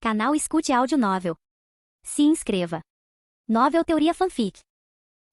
Canal Escute Áudio Novel. Se inscreva. Novel Teoria Fanfic.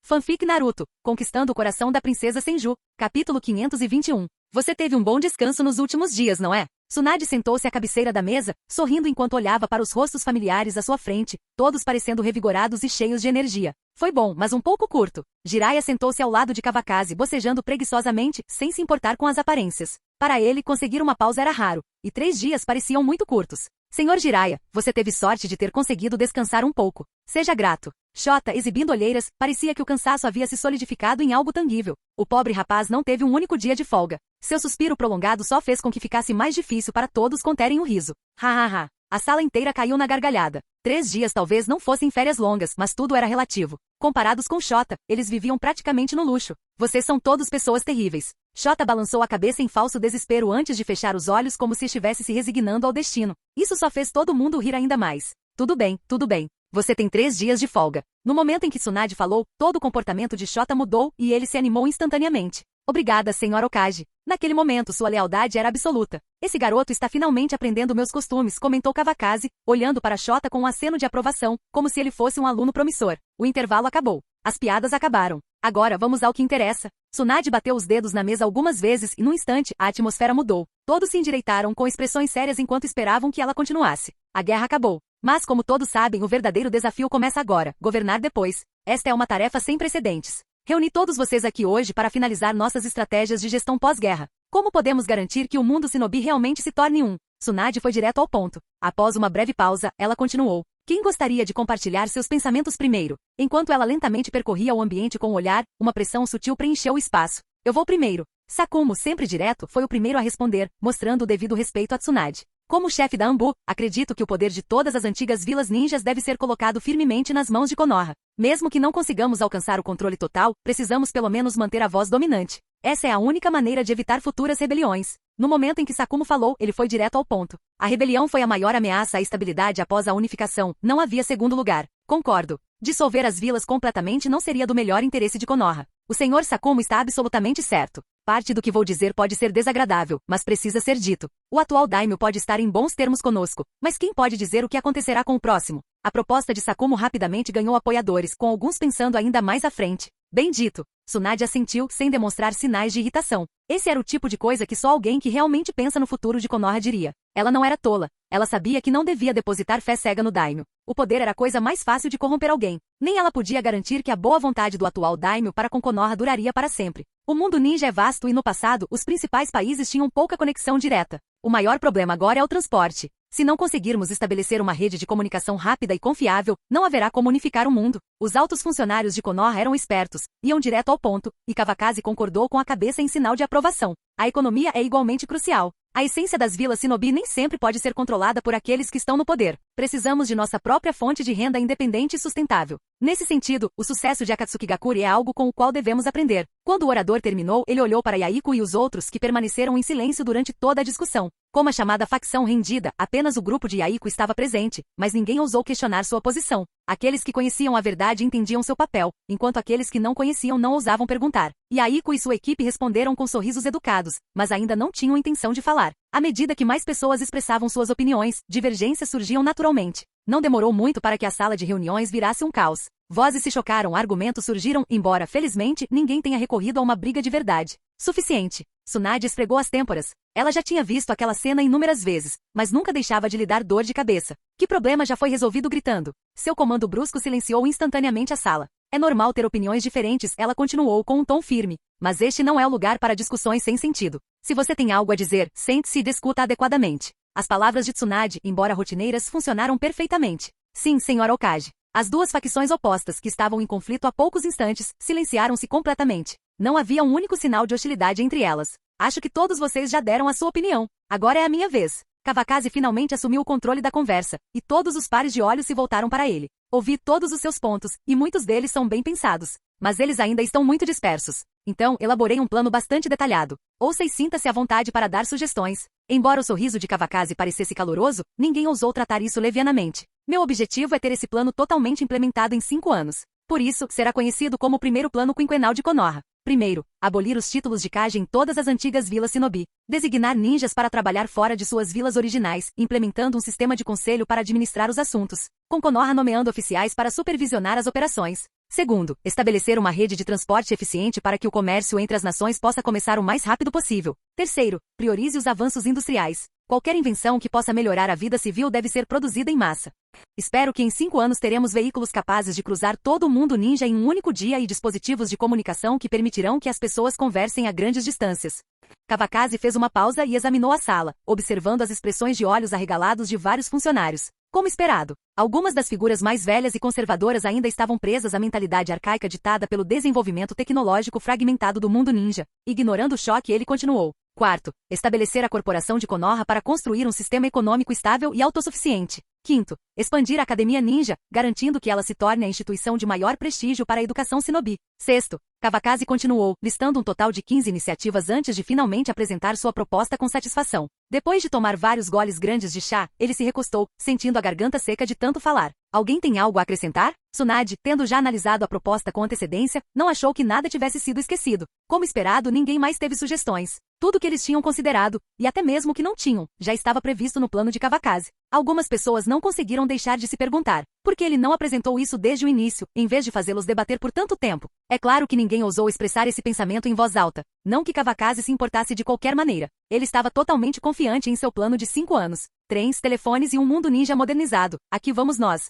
Fanfic Naruto, Conquistando o Coração da Princesa Senju, capítulo 521. Você teve um bom descanso nos últimos dias, não é? Tsunade sentou-se à cabeceira da mesa, sorrindo enquanto olhava para os rostos familiares à sua frente, todos parecendo revigorados e cheios de energia. Foi bom, mas um pouco curto. Jiraiya sentou-se ao lado de Kawakazi, bocejando preguiçosamente, sem se importar com as aparências. Para ele, conseguir uma pausa era raro, e 3 dias pareciam muito curtos. Senhor Jiraiya, você teve sorte de ter conseguido descansar um pouco. Seja grato. Shota, exibindo olheiras, parecia que o cansaço havia se solidificado em algo tangível. O pobre rapaz não teve um único dia de folga. Seu suspiro prolongado só fez com que ficasse mais difícil para todos conterem o riso. Ha ha ha. A sala inteira caiu na gargalhada. 3 dias talvez não fossem férias longas, mas tudo era relativo. Comparados com Shota, eles viviam praticamente no luxo. Vocês são todos pessoas terríveis. Shota balançou a cabeça em falso desespero antes de fechar os olhos como se estivesse se resignando ao destino. Isso só fez todo mundo rir ainda mais. Tudo bem, tudo bem. Você tem 3 dias de folga. No momento em que Tsunade falou, todo o comportamento de Shota mudou e ele se animou instantaneamente. Obrigada, Sr. Okage. Naquele momento sua lealdade era absoluta. Esse garoto está finalmente aprendendo meus costumes, comentou Kawakazi, olhando para Shota com um aceno de aprovação, como se ele fosse um aluno promissor. O intervalo acabou. As piadas acabaram. Agora vamos ao que interessa. Tsunade bateu os dedos na mesa algumas vezes e num instante a atmosfera mudou. Todos se endireitaram com expressões sérias enquanto esperavam que ela continuasse. A guerra acabou. Mas como todos sabem, o verdadeiro desafio começa agora, governar depois. Esta é uma tarefa sem precedentes. Reuni todos vocês aqui hoje para finalizar nossas estratégias de gestão pós-guerra. Como podemos garantir que o mundo Shinobi realmente se torne um? Tsunade foi direto ao ponto. Após uma breve pausa, ela continuou. Quem gostaria de compartilhar seus pensamentos primeiro? Enquanto ela lentamente percorria o ambiente com o olhar, uma pressão sutil preencheu o espaço. Eu vou primeiro. Sakumo, sempre direto, foi o primeiro a responder, mostrando o devido respeito a Tsunade. Como chefe da Anbu, acredito que o poder de todas as antigas vilas ninjas deve ser colocado firmemente nas mãos de Konoha. Mesmo que não consigamos alcançar o controle total, precisamos pelo menos manter a voz dominante. Essa é a única maneira de evitar futuras rebeliões. No momento em que Sakumo falou, ele foi direto ao ponto. A rebelião foi a maior ameaça à estabilidade após a unificação, não havia segundo lugar. Concordo. Dissolver as vilas completamente não seria do melhor interesse de Konoha. O Sr. Sakumo está absolutamente certo. Parte do que vou dizer pode ser desagradável, mas precisa ser dito. O atual daimyo pode estar em bons termos conosco, mas quem pode dizer o que acontecerá com o próximo? A proposta de Sakumo rapidamente ganhou apoiadores, com alguns pensando ainda mais à frente. Bem dito. Tsunade assentiu, sem demonstrar sinais de irritação. Esse era o tipo de coisa que só alguém que realmente pensa no futuro de Konoha diria. Ela não era tola. Ela sabia que não devia depositar fé cega no daimyo. O poder era a coisa mais fácil de corromper alguém. Nem ela podia garantir que a boa vontade do atual daimyo para com Konoha duraria para sempre. O mundo ninja é vasto e no passado, os principais países tinham pouca conexão direta. O maior problema agora é o transporte. Se não conseguirmos estabelecer uma rede de comunicação rápida e confiável, não haverá como unificar o mundo. Os altos funcionários de Konoha eram espertos, iam direto ao ponto, e Kawakazi concordou com a cabeça em sinal de aprovação. A economia é igualmente crucial. A essência das vilas Shinobi nem sempre pode ser controlada por aqueles que estão no poder. Precisamos de nossa própria fonte de renda independente e sustentável. Nesse sentido, o sucesso de Akatsukigakure é algo com o qual devemos aprender. Quando o orador terminou, ele olhou para Yahiko e os outros que permaneceram em silêncio durante toda a discussão. Como a chamada facção rendida, apenas o grupo de Yahiko estava presente, mas ninguém ousou questionar sua posição. Aqueles que conheciam a verdade entendiam seu papel, enquanto aqueles que não conheciam não ousavam perguntar. Yahiko e sua equipe responderam com sorrisos educados, mas ainda não tinham intenção de falar. À medida que mais pessoas expressavam suas opiniões, divergências surgiam naturalmente. Não demorou muito para que a sala de reuniões virasse um caos. Vozes se chocaram, argumentos surgiram, embora, felizmente, ninguém tenha recorrido a uma briga de verdade. Suficiente. Tsunade esfregou as têmporas. Ela já tinha visto aquela cena inúmeras vezes, mas nunca deixava de lhe dar dor de cabeça. Que problema já foi resolvido gritando? Seu comando brusco silenciou instantaneamente a sala. É normal ter opiniões diferentes, ela continuou com um tom firme. Mas este não é o lugar para discussões sem sentido. Se você tem algo a dizer, sente-se e discuta adequadamente. As palavras de Tsunade, embora rotineiras, funcionaram perfeitamente. Sim, Sr. Okage. As duas facções opostas que estavam em conflito há poucos instantes, silenciaram-se completamente. Não havia um único sinal de hostilidade entre elas. Acho que todos vocês já deram a sua opinião. Agora é a minha vez. Kawakazi finalmente assumiu o controle da conversa, e todos os pares de olhos se voltaram para ele. Ouvi todos os seus pontos, e muitos deles são bem pensados. Mas eles ainda estão muito dispersos. Então, elaborei um plano bastante detalhado. Ouça e sinta-se à vontade para dar sugestões. Embora o sorriso de Kawakazi parecesse caloroso, ninguém ousou tratar isso levianamente. Meu objetivo é ter esse plano totalmente implementado em 5 anos. Por isso, será conhecido como o primeiro plano quinquenal de Konoha. Primeiro, abolir os títulos de Kage em todas as antigas vilas Shinobi. Designar ninjas para trabalhar fora de suas vilas originais, implementando um sistema de conselho para administrar os assuntos, com Konoha nomeando oficiais para supervisionar as operações. Segundo, estabelecer uma rede de transporte eficiente para que o comércio entre as nações possa começar o mais rápido possível. Terceiro, priorize os avanços industriais. Qualquer invenção que possa melhorar a vida civil deve ser produzida em massa. Espero que em 5 anos teremos veículos capazes de cruzar todo o mundo ninja em um único dia e dispositivos de comunicação que permitirão que as pessoas conversem a grandes distâncias. Kawakaze fez uma pausa e examinou a sala, observando as expressões de olhos arregalados de vários funcionários. Como esperado, algumas das figuras mais velhas e conservadoras ainda estavam presas à mentalidade arcaica ditada pelo desenvolvimento tecnológico fragmentado do mundo ninja. Ignorando o choque, ele continuou. Quarto, estabelecer a corporação de Konoha para construir um sistema econômico estável e autossuficiente. Quinto, expandir a Academia Ninja, garantindo que ela se torne a instituição de maior prestígio para a educação shinobi. Sexto, Kawakaze continuou, listando um total de 15 iniciativas antes de finalmente apresentar sua proposta com satisfação. Depois de tomar vários goles grandes de chá, ele se recostou, sentindo a garganta seca de tanto falar. Alguém tem algo a acrescentar? Tsunade, tendo já analisado a proposta com antecedência, não achou que nada tivesse sido esquecido. Como esperado, ninguém mais teve sugestões. Tudo que eles tinham considerado, e até mesmo o que não tinham, já estava previsto no plano de Kawakaze. Algumas pessoas não conseguiram deixar de se perguntar por que ele não apresentou isso desde o início, em vez de fazê-los debater por tanto tempo. É claro que ninguém ousou expressar esse pensamento em voz alta. Não que Kawakaze se importasse de qualquer maneira. Ele estava totalmente confiante em seu plano de 5 anos. Trens, telefones e um mundo ninja modernizado. Aqui vamos nós.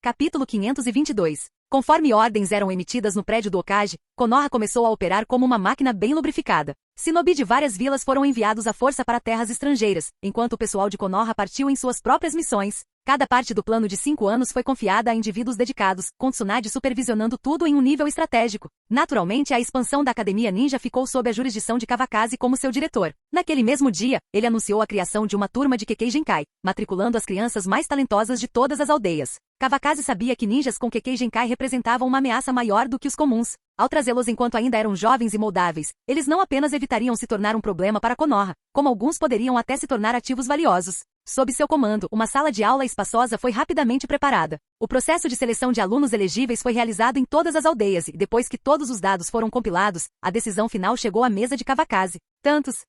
Capítulo 522. Conforme ordens eram emitidas no prédio do Hokage, Konoha começou a operar como uma máquina bem lubrificada. Shinobi de várias vilas foram enviados à força para terras estrangeiras, enquanto o pessoal de Konoha partiu em suas próprias missões. Cada parte do plano de 5 anos foi confiada a indivíduos dedicados, com Tsunade supervisionando tudo em um nível estratégico. Naturalmente, a expansão da Academia Ninja ficou sob a jurisdição de Kawakaze como seu diretor. Naquele mesmo dia, ele anunciou a criação de uma turma de Kekkei Genkai, matriculando as crianças mais talentosas de todas as aldeias. Kawakaze sabia que ninjas com Kekkei Genkai representavam uma ameaça maior do que os comuns. Ao trazê-los enquanto ainda eram jovens e moldáveis, eles não apenas evitariam se tornar um problema para Konoha, como alguns poderiam até se tornar ativos valiosos. Sob seu comando, uma sala de aula espaçosa foi rapidamente preparada. O processo de seleção de alunos elegíveis foi realizado em todas as aldeias e, depois que todos os dados foram compilados, a decisão final chegou à mesa de Kawakaze. Tantos!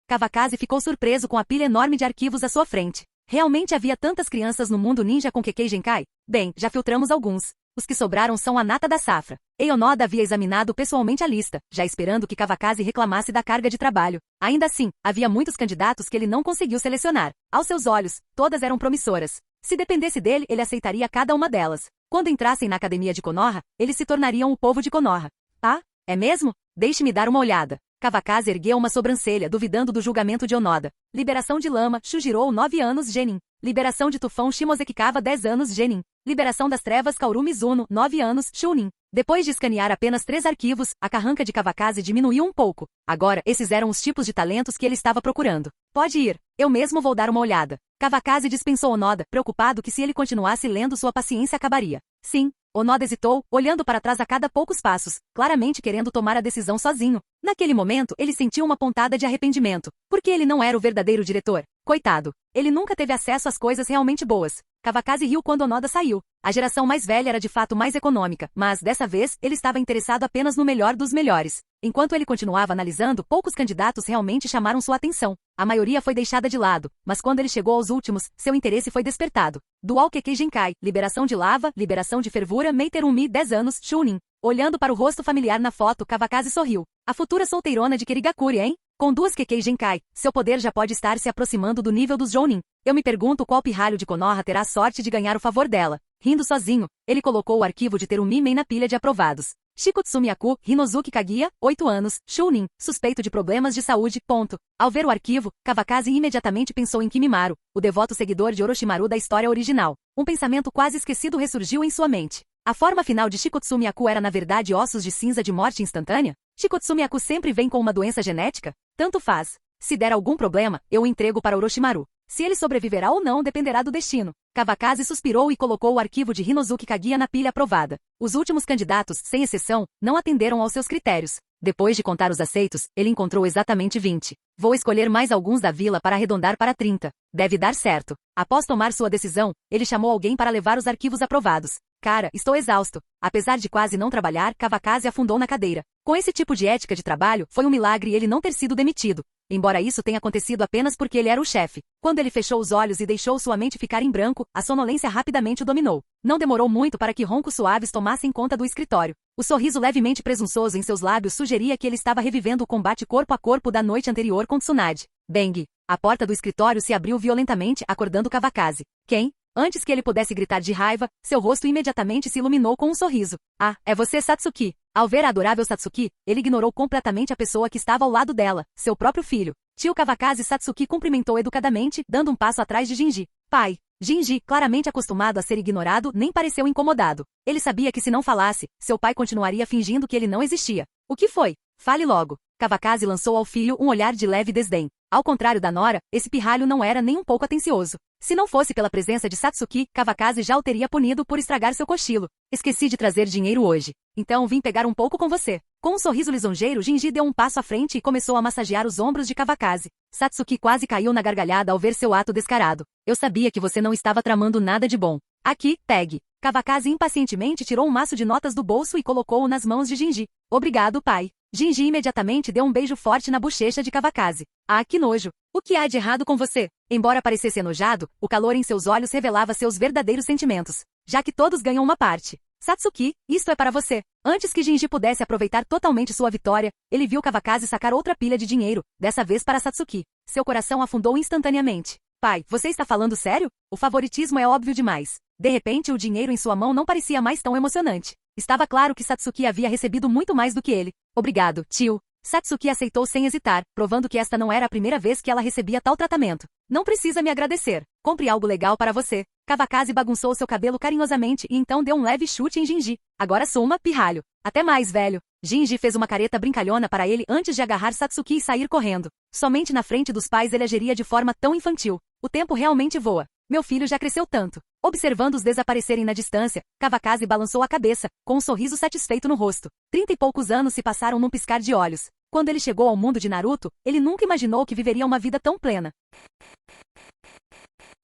Kawakaze ficou surpreso com a pilha enorme de arquivos à sua frente. Realmente havia tantas crianças no mundo ninja com Kekkei Genkai? Bem, já filtramos alguns. Os que sobraram são a nata da safra. Eionoda havia examinado pessoalmente a lista, já esperando que Kawakaze reclamasse da carga de trabalho. Ainda assim, havia muitos candidatos que ele não conseguiu selecionar. Aos seus olhos, todas eram promissoras. Se dependesse dele, ele aceitaria cada uma delas. Quando entrassem na academia de Konoha, eles se tornariam o povo de Konoha. Ah, é mesmo? Deixe-me dar uma olhada. Kawakaze ergueu uma sobrancelha, duvidando do julgamento de Onoda. Liberação de Lama, Shujiro 9 anos, Genin. Liberação de Tufão Shimozekikawa 10 anos, Genin. Liberação das Trevas Kaoru Mizuno, 9 anos, Chunin. Depois de escanear apenas 3 arquivos, a carranca de Kawakaze diminuiu um pouco. Agora, esses eram os tipos de talentos que ele estava procurando. Pode ir. Eu mesmo vou dar uma olhada. Kawakaze dispensou Onoda, preocupado que se ele continuasse lendo sua paciência acabaria. Sim. Onoda hesitou, olhando para trás a cada poucos passos, claramente querendo tomar a decisão sozinho. Naquele momento, ele sentiu uma pontada de arrependimento, porque ele não era o verdadeiro diretor. Coitado. Ele nunca teve acesso às coisas realmente boas. Kawakaze riu quando Onoda saiu. A geração mais velha era de fato mais econômica, mas, dessa vez, ele estava interessado apenas no melhor dos melhores. Enquanto ele continuava analisando, poucos candidatos realmente chamaram sua atenção. A maioria foi deixada de lado, mas quando ele chegou aos últimos, seu interesse foi despertado. Dual Kekkei Genkai, Liberação de Lava, Liberação de Fervura, Meiterumi 10 anos, Chunin. Olhando para o rosto familiar na foto, Kawakaze sorriu. A futura solteirona de Kirigakuri, hein? Com 2 Kekkei Genkai, seu poder já pode estar se aproximando do nível dos Jounin. Eu me pergunto qual pirralho de Konoha terá a sorte de ganhar o favor dela. Rindo sozinho, ele colocou o arquivo de Terumi Mei na pilha de aprovados. Shikotsu Miyaku, Hinozuki Kaguya, 8 anos, Chunin, suspeito de problemas de saúde, ponto. Ao ver o arquivo, Kawakaze imediatamente pensou em Kimimaru, o devoto seguidor de Orochimaru da história original. Um pensamento quase esquecido ressurgiu em sua mente. A forma final de Shikotsu Miyaku era na verdade ossos de cinza de morte instantânea? Shikotsu Miyaku sempre vem com uma doença genética? Tanto faz. Se der algum problema, eu o entrego para Orochimaru. Se ele sobreviverá ou não dependerá do destino. Kawakaze suspirou e colocou o arquivo de Hinozuki Kaguya na pilha aprovada. Os últimos candidatos, sem exceção, não atenderam aos seus critérios. Depois de contar os aceitos, ele encontrou exatamente 20. Vou escolher mais alguns da vila para arredondar para 30. Deve dar certo. Após tomar sua decisão, ele chamou alguém para levar os arquivos aprovados. Cara, estou exausto. Apesar de quase não trabalhar, Kawakaze afundou na cadeira. Com esse tipo de ética de trabalho, foi um milagre ele não ter sido demitido. Embora isso tenha acontecido apenas porque ele era o chefe. Quando ele fechou os olhos e deixou sua mente ficar em branco, a sonolência rapidamente o dominou. Não demorou muito para que roncos suaves tomassem conta do escritório. O sorriso levemente presunçoso em seus lábios sugeria que ele estava revivendo o combate corpo a corpo da noite anterior com Tsunade. Bang! A porta do escritório se abriu violentamente, acordando Kawakaze. Quem? Antes que ele pudesse gritar de raiva, seu rosto imediatamente se iluminou com um sorriso. Ah, é você, Satsuki. Ao ver a adorável Satsuki, ele ignorou completamente a pessoa que estava ao lado dela, seu próprio filho. Tio Kawakaze Satsuki cumprimentou educadamente, dando um passo atrás de Jinji. Pai. Jinji, claramente acostumado a ser ignorado, nem pareceu incomodado. Ele sabia que se não falasse, seu pai continuaria fingindo que ele não existia. O que foi? Fale logo. Kawakaze lançou ao filho um olhar de leve desdém. Ao contrário da nora, esse pirralho não era nem um pouco atencioso. Se não fosse pela presença de Satsuki, Kawakaze já o teria punido por estragar seu cochilo. Esqueci de trazer dinheiro hoje. Então vim pegar um pouco com você. Com um sorriso lisonjeiro, Jinji deu um passo à frente e começou a massagear os ombros de Kawakaze. Satsuki quase caiu na gargalhada ao ver seu ato descarado. Eu sabia que você não estava tramando nada de bom. Aqui, pegue. Kawakaze impacientemente tirou um maço de notas do bolso e colocou-o nas mãos de Jinji. Obrigado, pai. Jinji imediatamente deu um beijo forte na bochecha de Kawakaze. Ah, que nojo! O que há de errado com você? Embora parecesse enojado, o calor em seus olhos revelava seus verdadeiros sentimentos. Já que todos ganham uma parte. Satsuki, isto é para você. Antes que Jinji pudesse aproveitar totalmente sua vitória, ele viu Kawakaze sacar outra pilha de dinheiro, dessa vez para Satsuki. Seu coração afundou instantaneamente. Pai, você está falando sério? O favoritismo é óbvio demais. De repente, o dinheiro em sua mão não parecia mais tão emocionante. Estava claro que Satsuki havia recebido muito mais do que ele. Obrigado, tio. Satsuki aceitou sem hesitar, provando que esta não era a primeira vez que ela recebia tal tratamento. Não precisa me agradecer. Compre algo legal para você. Kawakaze bagunçou seu cabelo carinhosamente e então deu um leve chute em Jinji. Agora suma, pirralho. Até mais, velho. Jinji fez uma careta brincalhona para ele antes de agarrar Satsuki e sair correndo. Somente na frente dos pais ele agiria de forma tão infantil. O tempo realmente voa. Meu filho já cresceu tanto. Observando-os desaparecerem na distância, Kawakaze balançou a cabeça, com um sorriso satisfeito no rosto. 30 e poucos anos se passaram num piscar de olhos. Quando ele chegou ao mundo de Naruto, ele nunca imaginou que viveria uma vida tão plena.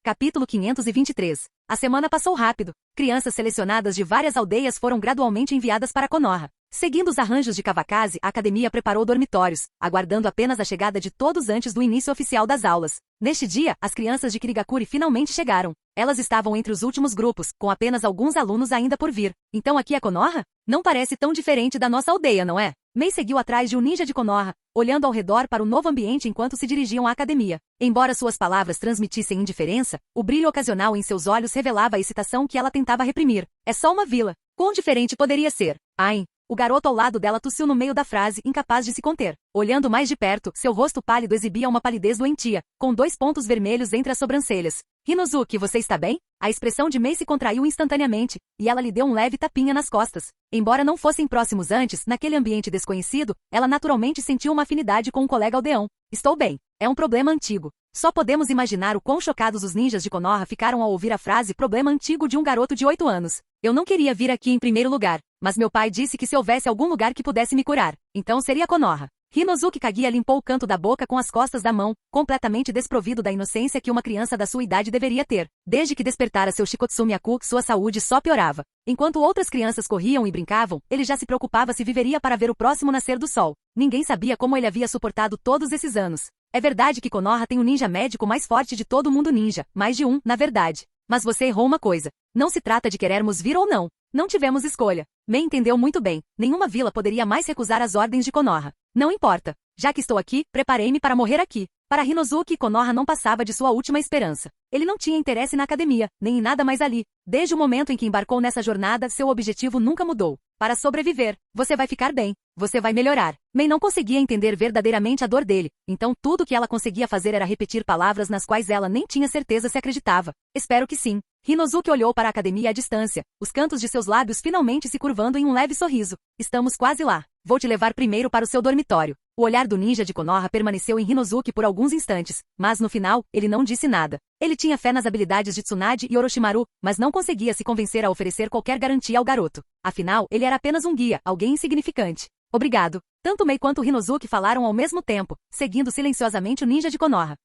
Capítulo 523. A semana passou rápido. Crianças selecionadas de várias aldeias foram gradualmente enviadas para Konoha. Seguindo os arranjos de Kawakaze, a academia preparou dormitórios, aguardando apenas a chegada de todos antes do início oficial das aulas. Neste dia, as crianças de Kirigakuri finalmente chegaram. Elas estavam entre os últimos grupos, com apenas alguns alunos ainda por vir. Então aqui é Konoha? Não parece tão diferente da nossa aldeia, não é? Mei seguiu atrás de um ninja de Konoha, olhando ao redor para o novo ambiente enquanto se dirigiam à academia. Embora suas palavras transmitissem indiferença, o brilho ocasional em seus olhos revelava a excitação que ela tentava reprimir. É só uma vila. Quão diferente poderia ser? Ain. O garoto ao lado dela tossiu no meio da frase, incapaz de se conter. Olhando mais de perto, seu rosto pálido exibia uma palidez doentia, com 2 pontos vermelhos entre as sobrancelhas. Hinozuki, você está bem? A expressão de Mei se contraiu instantaneamente, e ela lhe deu um leve tapinha nas costas. Embora não fossem próximos antes, naquele ambiente desconhecido, ela naturalmente sentiu uma afinidade com um colega aldeão. Estou bem. É um problema antigo. Só podemos imaginar o quão chocados os ninjas de Konoha ficaram ao ouvir a frase problema antigo de um garoto de 8 anos. Eu não queria vir aqui em primeiro lugar, mas meu pai disse que se houvesse algum lugar que pudesse me curar, então seria Konoha. Hinozuki Kaguya limpou o canto da boca com as costas da mão, completamente desprovido da inocência que uma criança da sua idade deveria ter. Desde que despertara seu Shikotsumi-aku, sua saúde só piorava. Enquanto outras crianças corriam e brincavam, ele já se preocupava se viveria para ver o próximo nascer do sol. Ninguém sabia como ele havia suportado todos esses anos. É verdade que Konoha tem o ninja médico mais forte de todo o mundo ninja, mais de um, na verdade. Mas você errou uma coisa. Não se trata de querermos vir ou não. Não tivemos escolha. Mei entendeu muito bem. Nenhuma vila poderia mais recusar as ordens de Konoha. Não importa. Já que estou aqui, preparei-me para morrer aqui. Para Hinozuki, Konoha não passava de sua última esperança. Ele não tinha interesse na academia, nem em nada mais ali. Desde o momento em que embarcou nessa jornada, seu objetivo nunca mudou. Para sobreviver, você vai ficar bem. Você vai melhorar. Mei não conseguia entender verdadeiramente a dor dele, então tudo que ela conseguia fazer era repetir palavras nas quais ela nem tinha certeza se acreditava. Espero que sim. Hinozuki olhou para a academia à distância, os cantos de seus lábios finalmente se curvando em um leve sorriso. Estamos quase lá. Vou te levar primeiro para o seu dormitório. O olhar do ninja de Konoha permaneceu em Hinozuki por alguns instantes, mas no final, ele não disse nada. Ele tinha fé nas habilidades de Tsunade e Orochimaru, mas não conseguia se convencer a oferecer qualquer garantia ao garoto. Afinal, ele era apenas um guia, alguém insignificante. Obrigado. Tanto Mei quanto Hinozuki falaram ao mesmo tempo, seguindo silenciosamente o ninja de Konoha.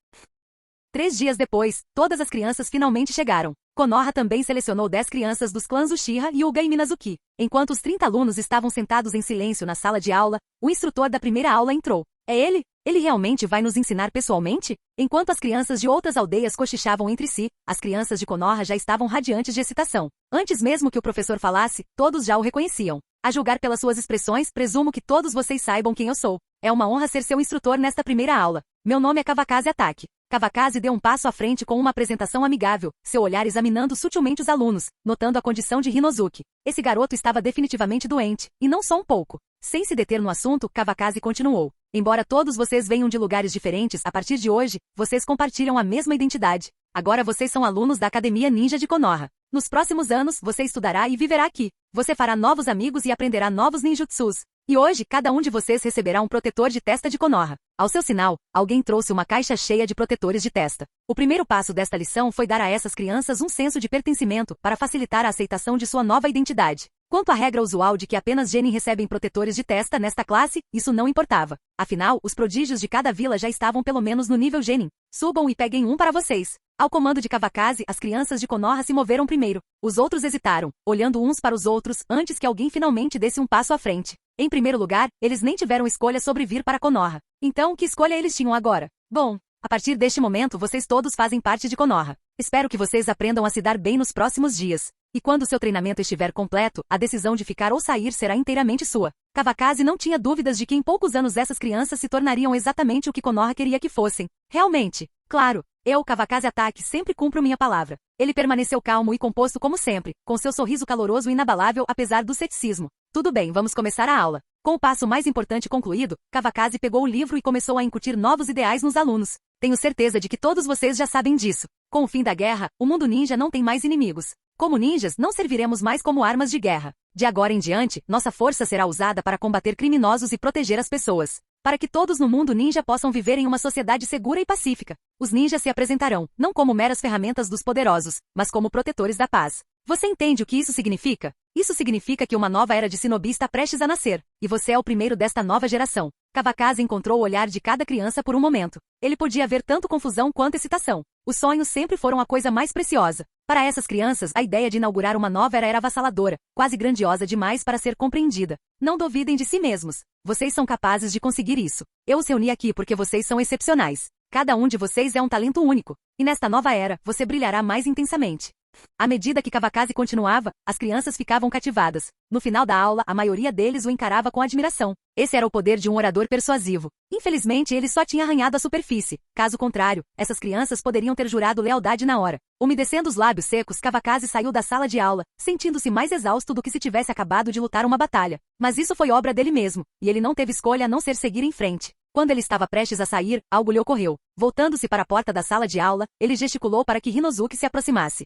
3 dias depois, todas as crianças finalmente chegaram. Konoha também selecionou 10 crianças dos clãs Uchiha, Hyuga e Minazuki. Enquanto os 30 alunos estavam sentados em silêncio na sala de aula, o instrutor da primeira aula entrou. É ele? Ele realmente vai nos ensinar pessoalmente? Enquanto as crianças de outras aldeias cochichavam entre si, as crianças de Konoha já estavam radiantes de excitação. Antes mesmo que o professor falasse, todos já o reconheciam. A julgar pelas suas expressões, presumo que todos vocês saibam quem eu sou. É uma honra ser seu instrutor nesta primeira aula. Meu nome é Kawakaze Ataki. Kawakaze deu um passo à frente com uma apresentação amigável, seu olhar examinando sutilmente os alunos, notando a condição de Hinozuki. Esse garoto estava definitivamente doente, e não só um pouco. Sem se deter no assunto, Kawakaze continuou. Embora todos vocês venham de lugares diferentes, a partir de hoje, vocês compartilham a mesma identidade. Agora vocês são alunos da Academia Ninja de Konoha. Nos próximos anos, você estudará e viverá aqui. Você fará novos amigos e aprenderá novos ninjutsus. E hoje, cada um de vocês receberá um protetor de testa de Konoha. Ao seu sinal, alguém trouxe uma caixa cheia de protetores de testa. O primeiro passo desta lição foi dar a essas crianças um senso de pertencimento para facilitar a aceitação de sua nova identidade. Quanto à regra usual de que apenas genin recebem protetores de testa nesta classe, isso não importava. Afinal, os prodígios de cada vila já estavam pelo menos no nível genin. Subam e peguem um para vocês. Ao comando de Kawakaze, as crianças de Konoha se moveram primeiro. Os outros hesitaram, olhando uns para os outros antes que alguém finalmente desse um passo à frente. Em primeiro lugar, eles nem tiveram escolha sobre vir para Konoha. Então, que escolha eles tinham agora? Bom, a partir deste momento vocês todos fazem parte de Konoha. Espero que vocês aprendam a se dar bem nos próximos dias. E quando seu treinamento estiver completo, a decisão de ficar ou sair será inteiramente sua. Kawakaze não tinha dúvidas de que em poucos anos essas crianças se tornariam exatamente o que Konoha queria que fossem. Realmente. Claro, eu, Kawakaze Ataki, sempre cumpro minha palavra. Ele permaneceu calmo e composto como sempre, com seu sorriso caloroso e inabalável apesar do ceticismo. Tudo bem, vamos começar a aula. Com o passo mais importante concluído, Kawakaze pegou o livro e começou a incutir novos ideais nos alunos. Tenho certeza de que todos vocês já sabem disso. Com o fim da guerra, o mundo ninja não tem mais inimigos. Como ninjas, não serviremos mais como armas de guerra. De agora em diante, nossa força será usada para combater criminosos e proteger as pessoas. Para que todos no mundo ninja possam viver em uma sociedade segura e pacífica. Os ninjas se apresentarão, não como meras ferramentas dos poderosos, mas como protetores da paz. Você entende o que isso significa? Isso significa que uma nova era de shinobi está prestes a nascer, e você é o primeiro desta nova geração. Kawakaze encontrou o olhar de cada criança por um momento. Ele podia ver tanto confusão quanto excitação. Os sonhos sempre foram a coisa mais preciosa. Para essas crianças, a ideia de inaugurar uma nova era avassaladora, quase grandiosa demais para ser compreendida. Não duvidem de si mesmos. Vocês são capazes de conseguir isso. Eu os reuni aqui porque vocês são excepcionais. Cada um de vocês é um talento único. E nesta nova era, você brilhará mais intensamente. À medida que Kawakaze continuava, as crianças ficavam cativadas. No final da aula, a maioria deles o encarava com admiração. Esse era o poder de um orador persuasivo. Infelizmente, ele só tinha arranhado a superfície. Caso contrário, essas crianças poderiam ter jurado lealdade na hora. Umedecendo os lábios secos, Kawakaze saiu da sala de aula, sentindo-se mais exausto do que se tivesse acabado de lutar uma batalha. Mas isso foi obra dele mesmo, e ele não teve escolha a não ser seguir em frente. Quando ele estava prestes a sair, algo lhe ocorreu. Voltando-se para a porta da sala de aula, ele gesticulou para que Hinozuki se aproximasse.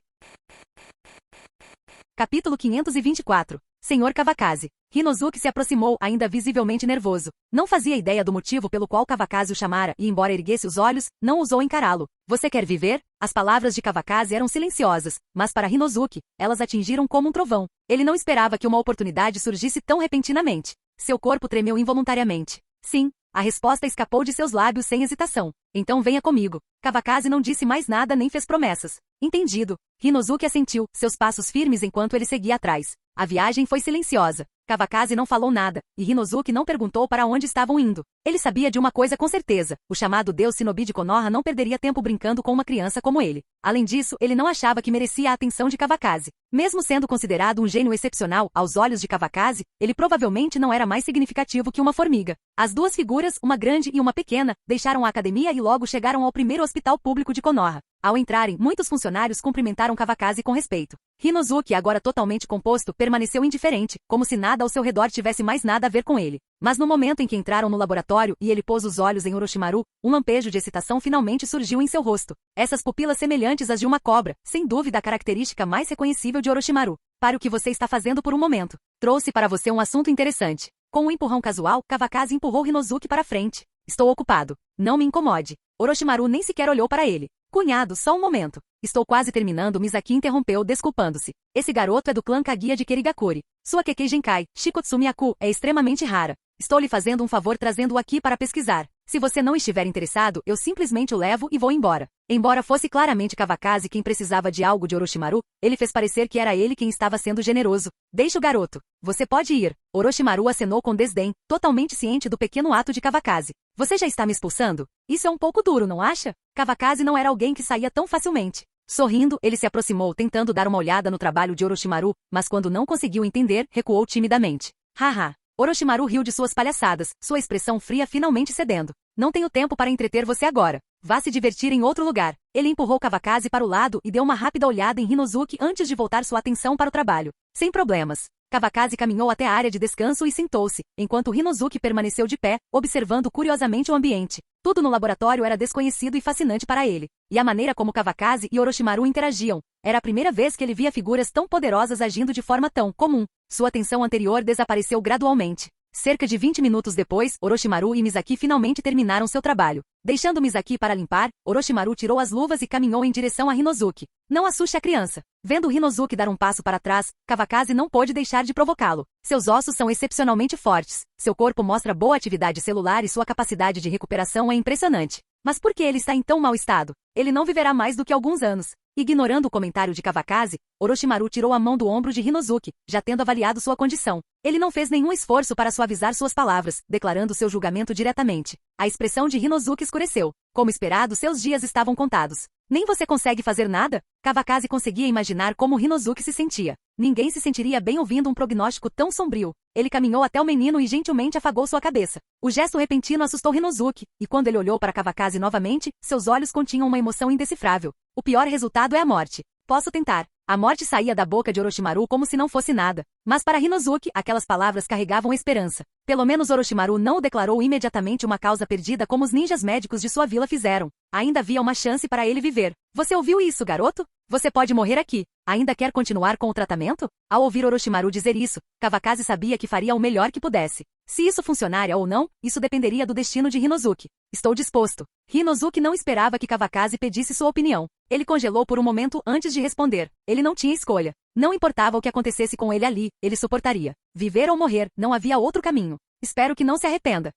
Capítulo 524. Senhor Kawakaze. Hinozuki se aproximou, ainda visivelmente nervoso. Não fazia ideia do motivo pelo qual Kawakaze o chamara e, embora erguesse os olhos, não ousou encará-lo. Você quer viver? As palavras de Kawakaze eram silenciosas, mas para Hinozuki, elas atingiram como um trovão. Ele não esperava que uma oportunidade surgisse tão repentinamente. Seu corpo tremeu involuntariamente. Sim. A resposta escapou de seus lábios sem hesitação. Então venha comigo. Kawakaze não disse mais nada nem fez promessas. Entendido. Hinozuki assentiu, seus passos firmes enquanto ele seguia atrás. A viagem foi silenciosa. Kawakaze não falou nada, e Hinozuki não perguntou para onde estavam indo. Ele sabia de uma coisa com certeza. O chamado Deus Shinobi de Konoha não perderia tempo brincando com uma criança como ele. Além disso, ele não achava que merecia a atenção de Kawakaze. Mesmo sendo considerado um gênio excepcional aos olhos de Kawakaze, ele provavelmente não era mais significativo que uma formiga. As duas figuras, uma grande e uma pequena, deixaram a academia e logo chegaram ao primeiro hospital público de Konoha. Ao entrarem, muitos funcionários cumprimentaram Kawakaze com respeito. Hinozuki, agora totalmente composto, permaneceu indiferente, como se nada ao seu redor tivesse mais nada a ver com ele. Mas no momento em que entraram no laboratório e ele pôs os olhos em Orochimaru, um lampejo de excitação finalmente surgiu em seu rosto. Essas pupilas semelhantes às de uma cobra, sem dúvida a característica mais reconhecível de Orochimaru. Para o que você está fazendo por um momento. Trouxe para você um assunto interessante. Com um empurrão casual, Kawakaze empurrou Hinozuki para frente. Estou ocupado. Não me incomode. Orochimaru nem sequer olhou para ele. Cunhado, só um momento. Estou quase terminando, Misaki interrompeu, desculpando-se. Esse garoto é do clã Kaguya de Kerigakuri. Sua Kekkei Genkai, Shikotsumi Aku, é extremamente rara. Estou lhe fazendo um favor trazendo-o aqui para pesquisar. Se você não estiver interessado, eu simplesmente o levo e vou embora. Embora fosse claramente Kawakaze quem precisava de algo de Orochimaru, ele fez parecer que era ele quem estava sendo generoso. Deixe o garoto. Você pode ir. Orochimaru acenou com desdém, totalmente ciente do pequeno ato de Kawakaze. Você já está me expulsando? Isso é um pouco duro, não acha? Kawakaze não era alguém que saía tão facilmente. Sorrindo, ele se aproximou tentando dar uma olhada no trabalho de Orochimaru, mas quando não conseguiu entender, recuou timidamente. Haha. Orochimaru riu de suas palhaçadas, sua expressão fria finalmente cedendo. Não tenho tempo para entreter você agora. Vá se divertir em outro lugar. Ele empurrou Kawakaze para o lado e deu uma rápida olhada em Hinozuki antes de voltar sua atenção para o trabalho. Sem problemas. Kawakaze caminhou até a área de descanso e sentou-se, enquanto Hinozuki permaneceu de pé, observando curiosamente o ambiente. Tudo no laboratório era desconhecido e fascinante para ele. E a maneira como Kawakaze e Orochimaru interagiam. Era a primeira vez que ele via figuras tão poderosas agindo de forma tão comum. Sua atenção anterior desapareceu gradualmente. Cerca de 20 minutos depois, Orochimaru e Misaki finalmente terminaram seu trabalho. Deixando Misaki para limpar, Orochimaru tirou as luvas e caminhou em direção a Hinozuki. Não assuste a criança. Vendo Hinozuki dar um passo para trás, Kawakaze não pôde deixar de provocá-lo. Seus ossos são excepcionalmente fortes. Seu corpo mostra boa atividade celular e sua capacidade de recuperação é impressionante. Mas por que ele está em tão mau estado? Ele não viverá mais do que alguns anos. Ignorando o comentário de Kawakaze, Orochimaru tirou a mão do ombro de Hinozuki, já tendo avaliado sua condição. Ele não fez nenhum esforço para suavizar suas palavras, declarando seu julgamento diretamente. A expressão de Hinozuki escureceu. Como esperado, seus dias estavam contados. Nem você consegue fazer nada? Kawakaze conseguia imaginar como Hinozuki se sentia. Ninguém se sentiria bem ouvindo um prognóstico tão sombrio. Ele caminhou até o menino e gentilmente afagou sua cabeça. O gesto repentino assustou Hinozuki, e quando ele olhou para Kawakaze novamente, seus olhos continham uma emoção indecifrável. O pior resultado é a morte. Posso tentar. A morte saía da boca de Orochimaru como se não fosse nada. Mas para Hinozuki, aquelas palavras carregavam esperança. Pelo menos Orochimaru não o declarou imediatamente uma causa perdida como os ninjas médicos de sua vila fizeram. Ainda havia uma chance para ele viver. Você ouviu isso, garoto? Você pode morrer aqui. Ainda quer continuar com o tratamento? Ao ouvir Orochimaru dizer isso, Kawakaze sabia que faria o melhor que pudesse. Se isso funcionaria ou não, isso dependeria do destino de Hinozuki. Estou disposto. Hinozuki não esperava que Kawakaze pedisse sua opinião. Ele congelou por um momento antes de responder. Ele não tinha escolha. Não importava o que acontecesse com ele ali, ele suportaria. Viver ou morrer, não havia outro caminho. Espero que não se arrependa.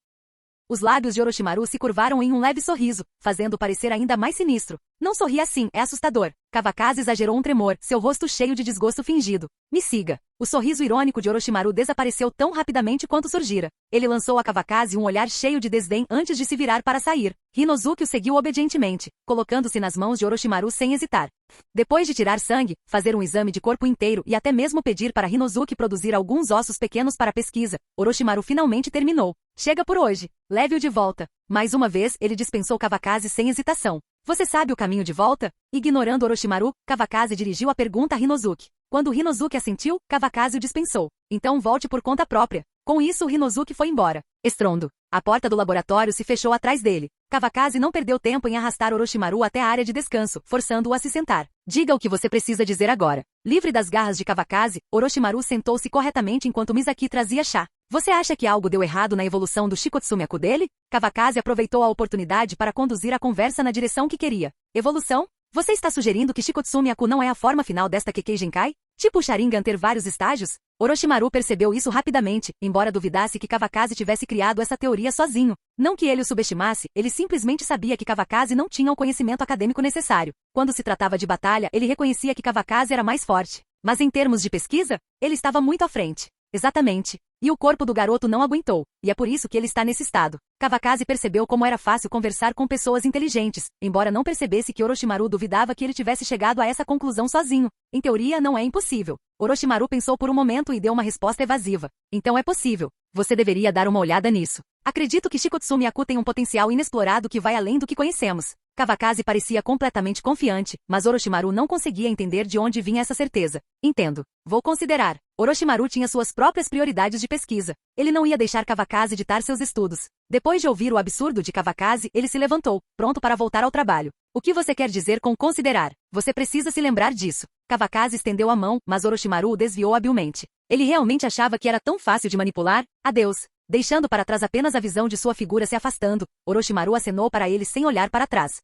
Os lábios de Orochimaru se curvaram em um leve sorriso, fazendo parecer ainda mais sinistro. Não sorri assim, é assustador. Kawakaze exagerou um tremor, seu rosto cheio de desgosto fingido. Me siga. O sorriso irônico de Orochimaru desapareceu tão rapidamente quanto surgira. Ele lançou a Kawakaze um olhar cheio de desdém antes de se virar para sair. Hinozuki o seguiu obedientemente, colocando-se nas mãos de Orochimaru sem hesitar. Depois de tirar sangue, fazer um exame de corpo inteiro e até mesmo pedir para Hinozuki produzir alguns ossos pequenos para pesquisa, Orochimaru finalmente terminou. Chega por hoje. Leve-o de volta. Mais uma vez, ele dispensou Kawakaze sem hesitação. Você sabe o caminho de volta? Ignorando Orochimaru, Kawakaze dirigiu a pergunta a Hinozuki. Quando Hinozuki assentiu, Kawakaze o dispensou. Então volte por conta própria. Com isso, Hinozuki foi embora. Estrondo. A porta do laboratório se fechou atrás dele. Kawakaze não perdeu tempo em arrastar Orochimaru até a área de descanso, forçando-o a se sentar. Diga o que você precisa dizer agora. Livre das garras de Kawakaze, Orochimaru sentou-se corretamente enquanto Misaki trazia chá. Você acha que algo deu errado na evolução do Shikotsumiaku dele? Kawakaze aproveitou a oportunidade para conduzir a conversa na direção que queria. Evolução? Você está sugerindo que Shikotsumiaku não é a forma final desta Kekkei Genkai? Tipo o Sharingan ter vários estágios? Orochimaru percebeu isso rapidamente, embora duvidasse que Kawakaze tivesse criado essa teoria sozinho. Não que ele o subestimasse, ele simplesmente sabia que Kawakaze não tinha o conhecimento acadêmico necessário. Quando se tratava de batalha, ele reconhecia que Kawakaze era mais forte. Mas em termos de pesquisa, ele estava muito à frente. Exatamente. E o corpo do garoto não aguentou, e é por isso que ele está nesse estado. Kawakaze percebeu como era fácil conversar com pessoas inteligentes, embora não percebesse que Orochimaru duvidava que ele tivesse chegado a essa conclusão sozinho. Em teoria, não é impossível. Orochimaru pensou por um momento e deu uma resposta evasiva. Então é possível. Você deveria dar uma olhada nisso. Acredito que Shikotsumiaku tem um potencial inexplorado que vai além do que conhecemos. Kawakaze parecia completamente confiante, mas Orochimaru não conseguia entender de onde vinha essa certeza. Entendo. Vou considerar. Orochimaru tinha suas próprias prioridades de pesquisa. Ele não ia deixar Kawakaze ditar seus estudos. Depois de ouvir o absurdo de Kawakaze, ele se levantou, pronto para voltar ao trabalho. O que você quer dizer com considerar? Você precisa se lembrar disso. Kawakaze estendeu a mão, mas Orochimaru o desviou habilmente. Ele realmente achava que era tão fácil de manipular? Adeus. Deixando para trás apenas a visão de sua figura se afastando, Orochimaru acenou para ele sem olhar para trás.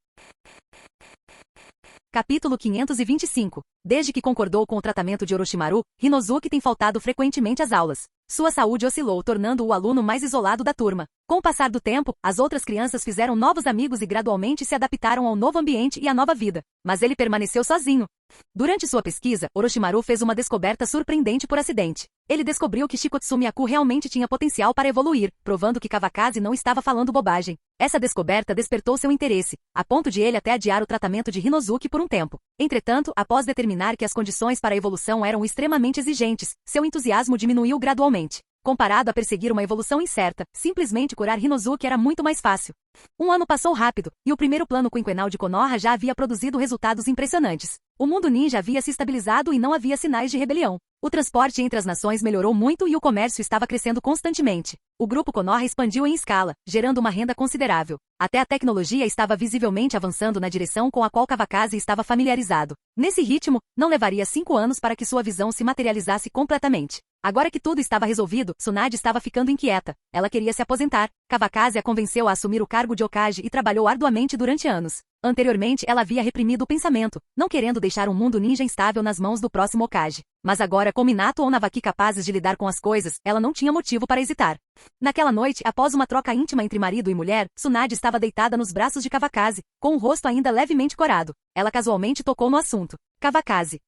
Capítulo 525. Desde que concordou com o tratamento de Orochimaru, Hinozuki tem faltado frequentemente às aulas. Sua saúde oscilou, tornando-o aluno mais isolado da turma. Com o passar do tempo, as outras crianças fizeram novos amigos e gradualmente se adaptaram ao novo ambiente e à nova vida. Mas ele permaneceu sozinho. Durante sua pesquisa, Orochimaru fez uma descoberta surpreendente por acidente. Ele descobriu que Shikotsumi Aku realmente tinha potencial para evoluir, provando que Kawakaze não estava falando bobagem. Essa descoberta despertou seu interesse, a ponto de ele até adiar o tratamento de Hinozuki por um tempo. Entretanto, após determinar que as condições para a evolução eram extremamente exigentes, seu entusiasmo diminuiu gradualmente. Comparado a perseguir uma evolução incerta, simplesmente curar Hinozuki era muito mais fácil. Um ano passou rápido, e o primeiro plano quinquenal de Konoha já havia produzido resultados impressionantes. O mundo ninja havia se estabilizado e não havia sinais de rebelião. O transporte entre as nações melhorou muito e o comércio estava crescendo constantemente. O grupo Konoha expandiu em escala, gerando uma renda considerável. Até a tecnologia estava visivelmente avançando na direção com a qual Kawakaze estava familiarizado. Nesse ritmo, não levaria 5 anos para que sua visão se materializasse completamente. Agora que tudo estava resolvido, Tsunade estava ficando inquieta. Ela queria se aposentar. Kawakaze a convenceu a assumir o cargo de Hokage e trabalhou arduamente durante anos. Anteriormente, ela havia reprimido o pensamento, não querendo deixar um mundo ninja instável nas mãos do próximo Hokage. Mas agora, com Minato ou Navaki capazes de lidar com as coisas, ela não tinha motivo para hesitar. Naquela noite, após uma troca íntima entre marido e mulher, Tsunade estava deitada nos braços de Kawakaze, com o rosto ainda levemente corado. Ela casualmente tocou no assunto. Kawakaze.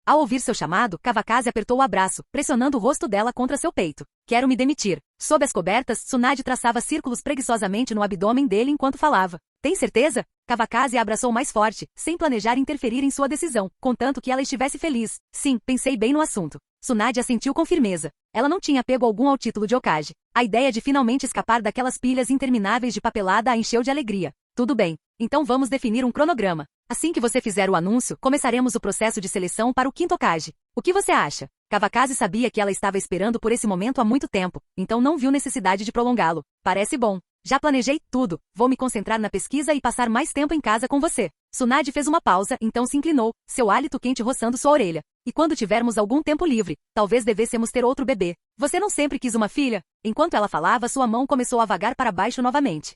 Ao ouvir seu chamado, Kawakaze apertou o abraço, pressionando o rosto dela contra seu peito. Quero me demitir. Sob as cobertas, Tsunade traçava círculos preguiçosamente no abdômen dele enquanto falava. Tem certeza? Kawakaze a abraçou mais forte, sem planejar interferir em sua decisão, contanto que ela estivesse feliz. Sim, pensei bem no assunto. Tsunade assentiu com firmeza. Ela não tinha apego algum ao título de Hokage. A ideia de finalmente escapar daquelas pilhas intermináveis de papelada a encheu de alegria. Tudo bem. Então vamos definir um cronograma. Assim que você fizer o anúncio, começaremos o processo de seleção para o quinto Hokage. O que você acha? Kawakaze sabia que ela estava esperando por esse momento há muito tempo, então não viu necessidade de prolongá-lo. Parece bom. Já planejei tudo. Vou me concentrar na pesquisa e passar mais tempo em casa com você. Tsunade fez uma pausa, então se inclinou, seu hálito quente roçando sua orelha. E quando tivermos algum tempo livre, talvez devêssemos ter outro bebê. Você não sempre quis uma filha? Enquanto ela falava, sua mão começou a vagar para baixo novamente.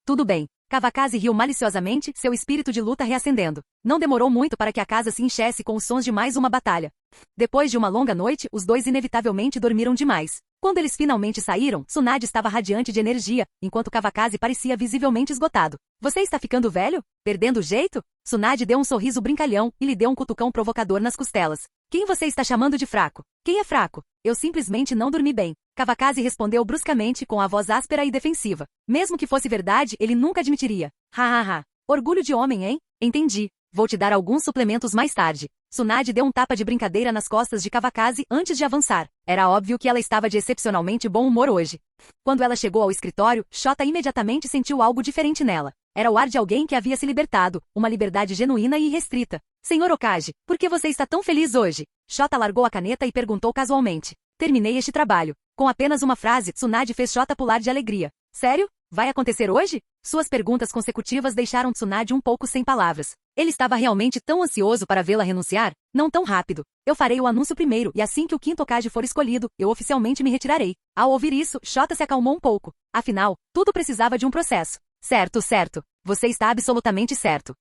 Tudo bem. Kawakaze riu maliciosamente, seu espírito de luta reacendendo. Não demorou muito para que a casa se enchesse com os sons de mais uma batalha. Depois de uma longa noite, os dois inevitavelmente dormiram demais. Quando eles finalmente saíram, Tsunade estava radiante de energia, enquanto Kawakaze parecia visivelmente esgotado. Você está ficando velho? Perdendo o jeito? Tsunade deu um sorriso brincalhão e lhe deu um cutucão provocador nas costelas. Quem você está chamando de fraco? Quem é fraco? Eu simplesmente não dormi bem. Kawakaze respondeu bruscamente com a voz áspera e defensiva. Mesmo que fosse verdade, ele nunca admitiria. Ha. Orgulho de homem, hein? Entendi. Vou te dar alguns suplementos mais tarde. Tsunade deu um tapa de brincadeira nas costas de Kawakaze antes de avançar. Era óbvio que ela estava de excepcionalmente bom humor hoje. Quando ela chegou ao escritório, Shota imediatamente sentiu algo diferente nela. Era o ar de alguém que havia se libertado, uma liberdade genuína e irrestrita. Senhor Hokage, por que você está tão feliz hoje? Shota largou a caneta e perguntou casualmente. Terminei este trabalho. Com apenas uma frase, Tsunade fez Shota pular de alegria. Sério? Vai acontecer hoje? Suas perguntas consecutivas deixaram Tsunade um pouco sem palavras. Ele estava realmente tão ansioso para vê-la renunciar? Não tão rápido. Eu farei o anúncio primeiro e assim que o quinto Hokage for escolhido, eu oficialmente me retirarei. Ao ouvir isso, Shota se acalmou um pouco. Afinal, tudo precisava de um processo. Certo. Você está absolutamente certo.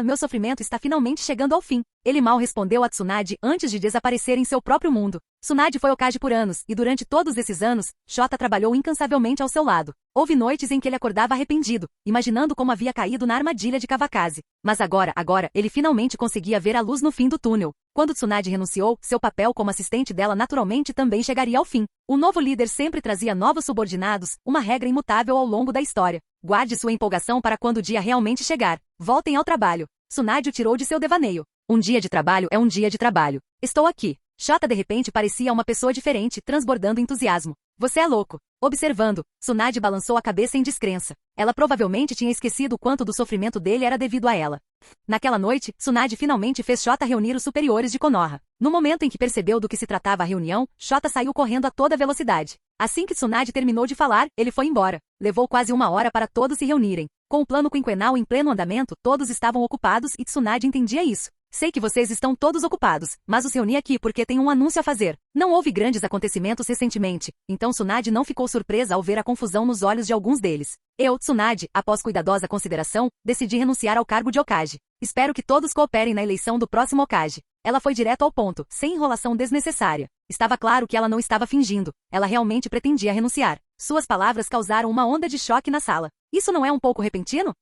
Meu sofrimento está finalmente chegando ao fim. Ele mal respondeu a Tsunade antes de desaparecer em seu próprio mundo. Tsunade foi Hokage por anos, e durante todos esses anos, Shota trabalhou incansavelmente ao seu lado. Houve noites em que ele acordava arrependido, imaginando como havia caído na armadilha de Kawakaze. Mas agora, ele finalmente conseguia ver a luz no fim do túnel. Quando Tsunade renunciou, seu papel como assistente dela naturalmente também chegaria ao fim. O novo líder sempre trazia novos subordinados, uma regra imutável ao longo da história. Guarde sua empolgação para quando o dia realmente chegar. Voltem ao trabalho. Tsunade o tirou de seu devaneio. Um dia de trabalho é um dia de trabalho. Estou aqui. Shota de repente parecia uma pessoa diferente, transbordando entusiasmo. Você é louco. Observando, Tsunade balançou a cabeça em descrença. Ela provavelmente tinha esquecido o quanto do sofrimento dele era devido a ela. Naquela noite, Tsunade finalmente fez Shota reunir os superiores de Konoha. No momento em que percebeu do que se tratava a reunião, Shota saiu correndo a toda velocidade. Assim que Tsunade terminou de falar, ele foi embora. Levou quase 1 hora para todos se reunirem. Com o plano quinquenal em pleno andamento, todos estavam ocupados e Tsunade entendia isso. Sei que vocês estão todos ocupados, mas os reuni aqui porque tenho um anúncio a fazer. Não houve grandes acontecimentos recentemente, então Tsunade não ficou surpresa ao ver a confusão nos olhos de alguns deles. Eu, Tsunade, após cuidadosa consideração, decidi renunciar ao cargo de Hokage. Espero que todos cooperem na eleição do próximo Hokage. Ela foi direto ao ponto, sem enrolação desnecessária. Estava claro que ela não estava fingindo. Ela realmente pretendia renunciar. Suas palavras causaram uma onda de choque na sala. Isso não é um pouco repentino?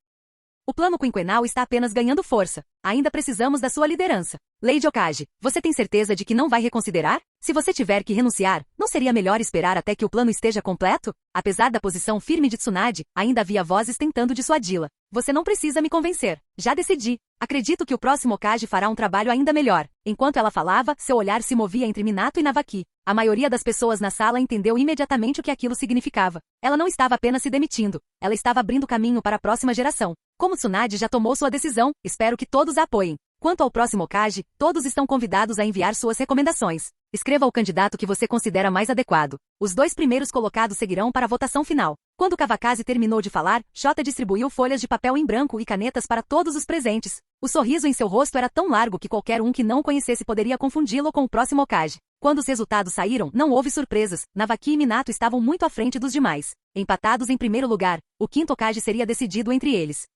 O plano quinquenal está apenas ganhando força. Ainda precisamos da sua liderança. Lady Okage, você tem certeza de que não vai reconsiderar? Se você tiver que renunciar, não seria melhor esperar até que o plano esteja completo? Apesar da posição firme de Tsunade, ainda havia vozes tentando dissuadi-la. Você não precisa me convencer. Já decidi. Acredito que o próximo Okage fará um trabalho ainda melhor. Enquanto ela falava, seu olhar se movia entre Minato e Navaki. A maioria das pessoas na sala entendeu imediatamente o que aquilo significava. Ela não estava apenas se demitindo. Ela estava abrindo caminho para a próxima geração. Como Tsunade já tomou sua decisão, espero que todos a apoiem. Quanto ao próximo Okage, todos estão convidados a enviar suas recomendações. Escreva o candidato que você considera mais adequado. Os 2 primeiros colocados seguirão para a votação final. Quando Kawakaze terminou de falar, Shota distribuiu folhas de papel em branco e canetas para todos os presentes. O sorriso em seu rosto era tão largo que qualquer um que não o conhecesse poderia confundi-lo com o próximo Okage. Quando os resultados saíram, não houve surpresas. Navaki e Minato estavam muito à frente dos demais. Empatados em primeiro lugar, o quinto Okage seria decidido entre eles.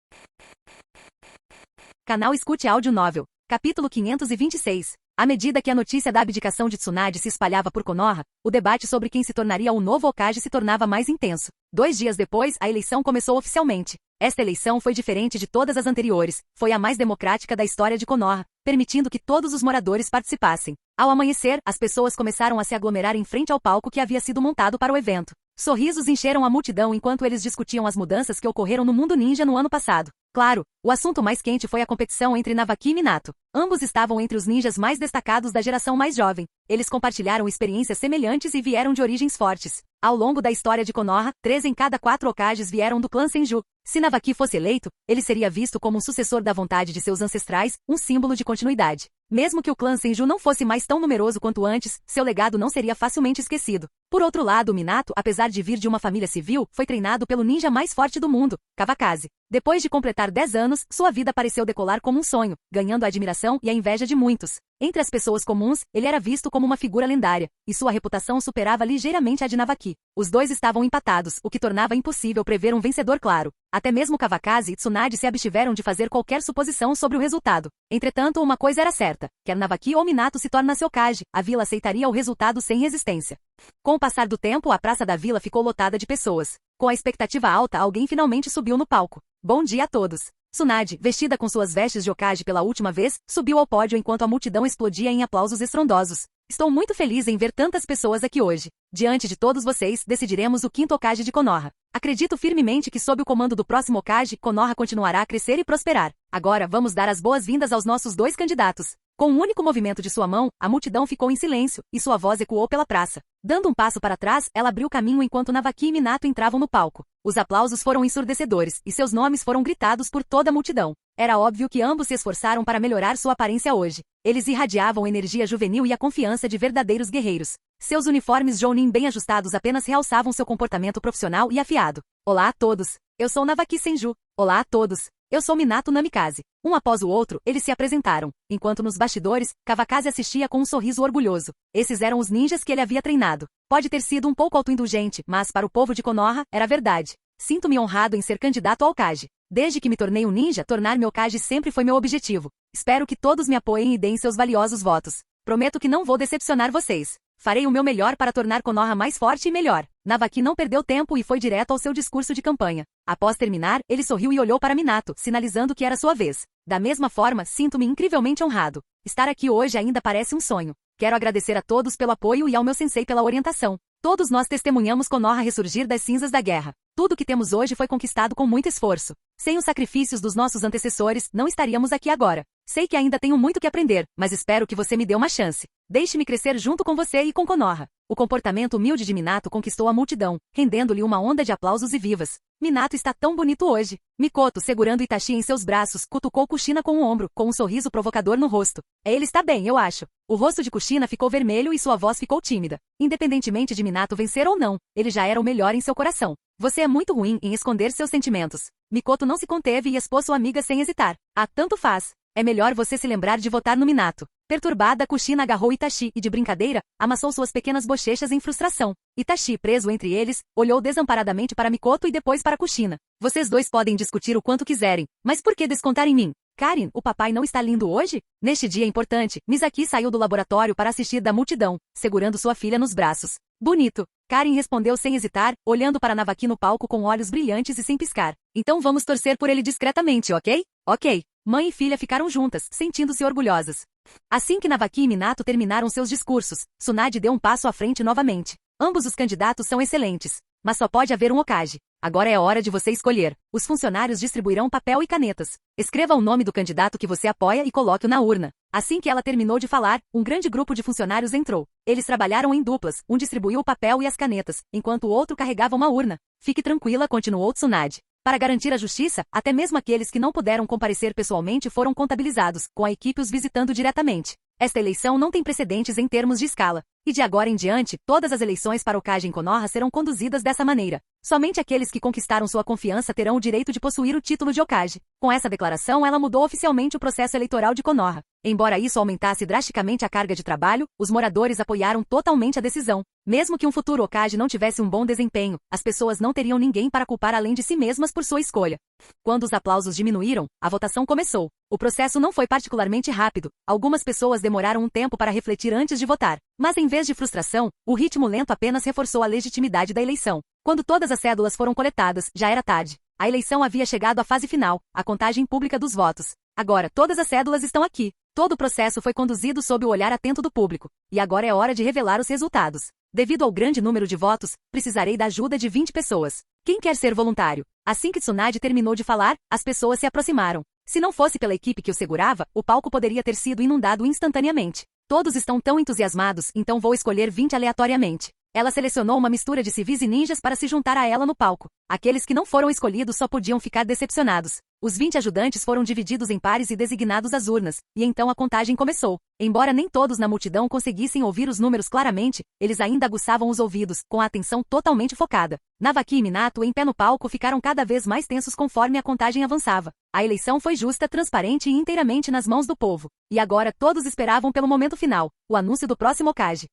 Canal Escute Áudio Novel. Capítulo 526. À medida que a notícia da abdicação de Tsunade se espalhava por Konoha, o debate sobre quem se tornaria o novo Hokage se tornava mais intenso. 2 dias depois, a eleição começou oficialmente. Esta eleição foi diferente de todas as anteriores, foi a mais democrática da história de Konoha, permitindo que todos os moradores participassem. Ao amanhecer, as pessoas começaram a se aglomerar em frente ao palco que havia sido montado para o evento. Sorrisos encheram a multidão enquanto eles discutiam as mudanças que ocorreram no mundo ninja no ano passado. Claro, o assunto mais quente foi a competição entre Navaki e Minato. Ambos estavam entre os ninjas mais destacados da geração mais jovem. Eles compartilharam experiências semelhantes e vieram de origens fortes. Ao longo da história de Konoha, 3 em cada 4 Hokages vieram do clã Senju. Se Navaki fosse eleito, ele seria visto como um sucessor da vontade de seus ancestrais, um símbolo de continuidade. Mesmo que o clã Senju não fosse mais tão numeroso quanto antes, seu legado não seria facilmente esquecido. Por outro lado, Minato, apesar de vir de uma família civil, foi treinado pelo ninja mais forte do mundo, Kawakaze. Depois de completar 10 anos, sua vida pareceu decolar como um sonho, ganhando a admiração e a inveja de muitos. Entre as pessoas comuns, ele era visto como uma figura lendária, e sua reputação superava ligeiramente a de Navaki. Os dois estavam empatados, o que tornava impossível prever um vencedor claro. Até mesmo Kawakaze e Tsunade se abstiveram de fazer qualquer suposição sobre o resultado. Entretanto, uma coisa era certa: quer Navaki ou Minato se tornasse Hokage, a vila aceitaria o resultado sem resistência. Com o passar do tempo, a praça da vila ficou lotada de pessoas. Com a expectativa alta, alguém finalmente subiu no palco. Bom dia a todos. Tsunade, vestida com suas vestes de Hokage pela última vez, subiu ao pódio enquanto a multidão explodia em aplausos estrondosos. Estou muito feliz em ver tantas pessoas aqui hoje. Diante de todos vocês, decidiremos o quinto Hokage de Konoha. Acredito firmemente que sob o comando do próximo Hokage, Konoha continuará a crescer e prosperar. Agora vamos dar as boas-vindas aos nossos 2 candidatos. Com um único movimento de sua mão, a multidão ficou em silêncio, e sua voz ecoou pela praça. Dando um passo para trás, ela abriu caminho enquanto Navaki e Minato entravam no palco. Os aplausos foram ensurdecedores, e seus nomes foram gritados por toda a multidão. Era óbvio que ambos se esforçaram para melhorar sua aparência hoje. Eles irradiavam energia juvenil e a confiança de verdadeiros guerreiros. Seus uniformes Jounin bem ajustados apenas realçavam seu comportamento profissional e afiado. Olá a todos. Eu sou Navaki Senju. Olá a todos. Eu sou Minato Namikaze. Um após o outro, eles se apresentaram. Enquanto nos bastidores, Kawakaze assistia com um sorriso orgulhoso. Esses eram os ninjas que ele havia treinado. Pode ter sido um pouco autoindulgente, mas para o povo de Konoha, era verdade. Sinto-me honrado em ser candidato ao Hokage. Desde que me tornei um ninja, tornar-me Hokage sempre foi meu objetivo. Espero que todos me apoiem e deem seus valiosos votos. Prometo que não vou decepcionar vocês. Farei o meu melhor para tornar Konoha mais forte e melhor. Navaki não perdeu tempo e foi direto ao seu discurso de campanha. Após terminar, ele sorriu e olhou para Minato, sinalizando que era sua vez. Da mesma forma, sinto-me incrivelmente honrado. Estar aqui hoje ainda parece um sonho. Quero agradecer a todos pelo apoio e ao meu sensei pela orientação. Todos nós testemunhamos Konoha ressurgir das cinzas da guerra. Tudo o que temos hoje foi conquistado com muito esforço. Sem os sacrifícios dos nossos antecessores, não estaríamos aqui agora. Sei que ainda tenho muito que aprender, mas espero que você me dê uma chance. Deixe-me crescer junto com você e com Konoha. O comportamento humilde de Minato conquistou a multidão, rendendo-lhe uma onda de aplausos e vivas. Minato está tão bonito hoje. Mikoto, segurando Itachi em seus braços, cutucou Kushina com o ombro, com um sorriso provocador no rosto. Ele está bem, eu acho. O rosto de Kushina ficou vermelho e sua voz ficou tímida. Independentemente de Minato vencer ou não, ele já era o melhor em seu coração. Você é muito ruim em esconder seus sentimentos. Mikoto não se conteve e expôs sua amiga sem hesitar. Ah, tanto faz. É melhor você se lembrar de votar no Minato. Perturbada, Kushina agarrou Itachi e, de brincadeira, amassou suas pequenas bochechas em frustração. Itachi, preso entre eles, olhou desamparadamente para Mikoto e depois para Kushina. Vocês dois podem discutir o quanto quiserem, mas por que descontar em mim? Karin, o papai não está lindo hoje? Neste dia importante, Misaki saiu do laboratório para assistir da multidão, segurando sua filha nos braços. Bonito. Karin respondeu sem hesitar, olhando para Navaki no palco com olhos brilhantes e sem piscar. Então vamos torcer por ele discretamente, ok? Ok. Mãe e filha ficaram juntas, sentindo-se orgulhosas. Assim que Navaki e Minato terminaram seus discursos, Tsunade deu um passo à frente novamente. Ambos os candidatos são excelentes, mas só pode haver um Hokage. Agora é hora de você escolher. Os funcionários distribuirão papel e canetas. Escreva o nome do candidato que você apoia e coloque-o na urna. Assim que ela terminou de falar, um grande grupo de funcionários entrou. Eles trabalharam em duplas, um distribuiu o papel e as canetas, enquanto o outro carregava uma urna. Fique tranquila, continuou Tsunade. Para garantir a justiça, até mesmo aqueles que não puderam comparecer pessoalmente foram contabilizados, com a equipe os visitando diretamente. Esta eleição não tem precedentes em termos de escala. E de agora em diante, todas as eleições para Hokage em Konoha serão conduzidas dessa maneira. Somente aqueles que conquistaram sua confiança terão o direito de possuir o título de Hokage. Com essa declaração, ela mudou oficialmente o processo eleitoral de Konoha. Embora isso aumentasse drasticamente a carga de trabalho, os moradores apoiaram totalmente a decisão. Mesmo que um futuro Hokage não tivesse um bom desempenho, as pessoas não teriam ninguém para culpar além de si mesmas por sua escolha. Quando os aplausos diminuíram, a votação começou. O processo não foi particularmente rápido. Algumas pessoas demoraram um tempo para refletir antes de votar. Mas em vez de frustração, o ritmo lento apenas reforçou a legitimidade da eleição. Quando todas as cédulas foram coletadas, já era tarde. A eleição havia chegado à fase final, a contagem pública dos votos. Agora, todas as cédulas estão aqui. Todo o processo foi conduzido sob o olhar atento do público. E agora é hora de revelar os resultados. Devido ao grande número de votos, precisarei da ajuda de 20 pessoas. Quem quer ser voluntário? Assim que Tsunade terminou de falar, as pessoas se aproximaram. Se não fosse pela equipe que o segurava, o palco poderia ter sido inundado instantaneamente. Todos estão tão entusiasmados, então vou escolher 20 aleatoriamente. Ela selecionou uma mistura de civis e ninjas para se juntar a ela no palco. Aqueles que não foram escolhidos só podiam ficar decepcionados. Os 20 ajudantes foram divididos em pares e designados às urnas, e então a contagem começou. Embora nem todos na multidão conseguissem ouvir os números claramente, eles ainda aguçavam os ouvidos, com a atenção totalmente focada. Navaki e Minato, em pé no palco, ficaram cada vez mais tensos conforme a contagem avançava. A eleição foi justa, transparente e inteiramente nas mãos do povo. E agora todos esperavam pelo momento final, o anúncio do próximo Hokage.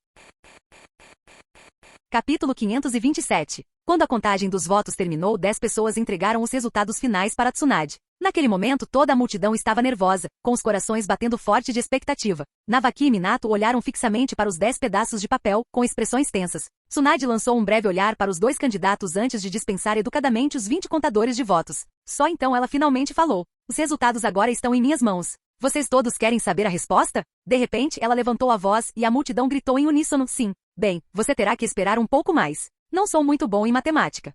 Capítulo 527. Quando a contagem dos votos terminou, 10 pessoas entregaram os resultados finais para Tsunade. Naquele momento, toda a multidão estava nervosa, com os corações batendo forte de expectativa. Navaki e Minato olharam fixamente para os 10 pedaços de papel, com expressões tensas. Tsunade lançou um breve olhar para os 2 candidatos antes de dispensar educadamente os 20 contadores de votos. Só então ela finalmente falou: os resultados agora estão em minhas mãos. Vocês todos querem saber a resposta? De repente, ela levantou a voz e a multidão gritou em uníssono: sim. Bem, você terá que esperar um pouco mais. Não sou muito bom em matemática.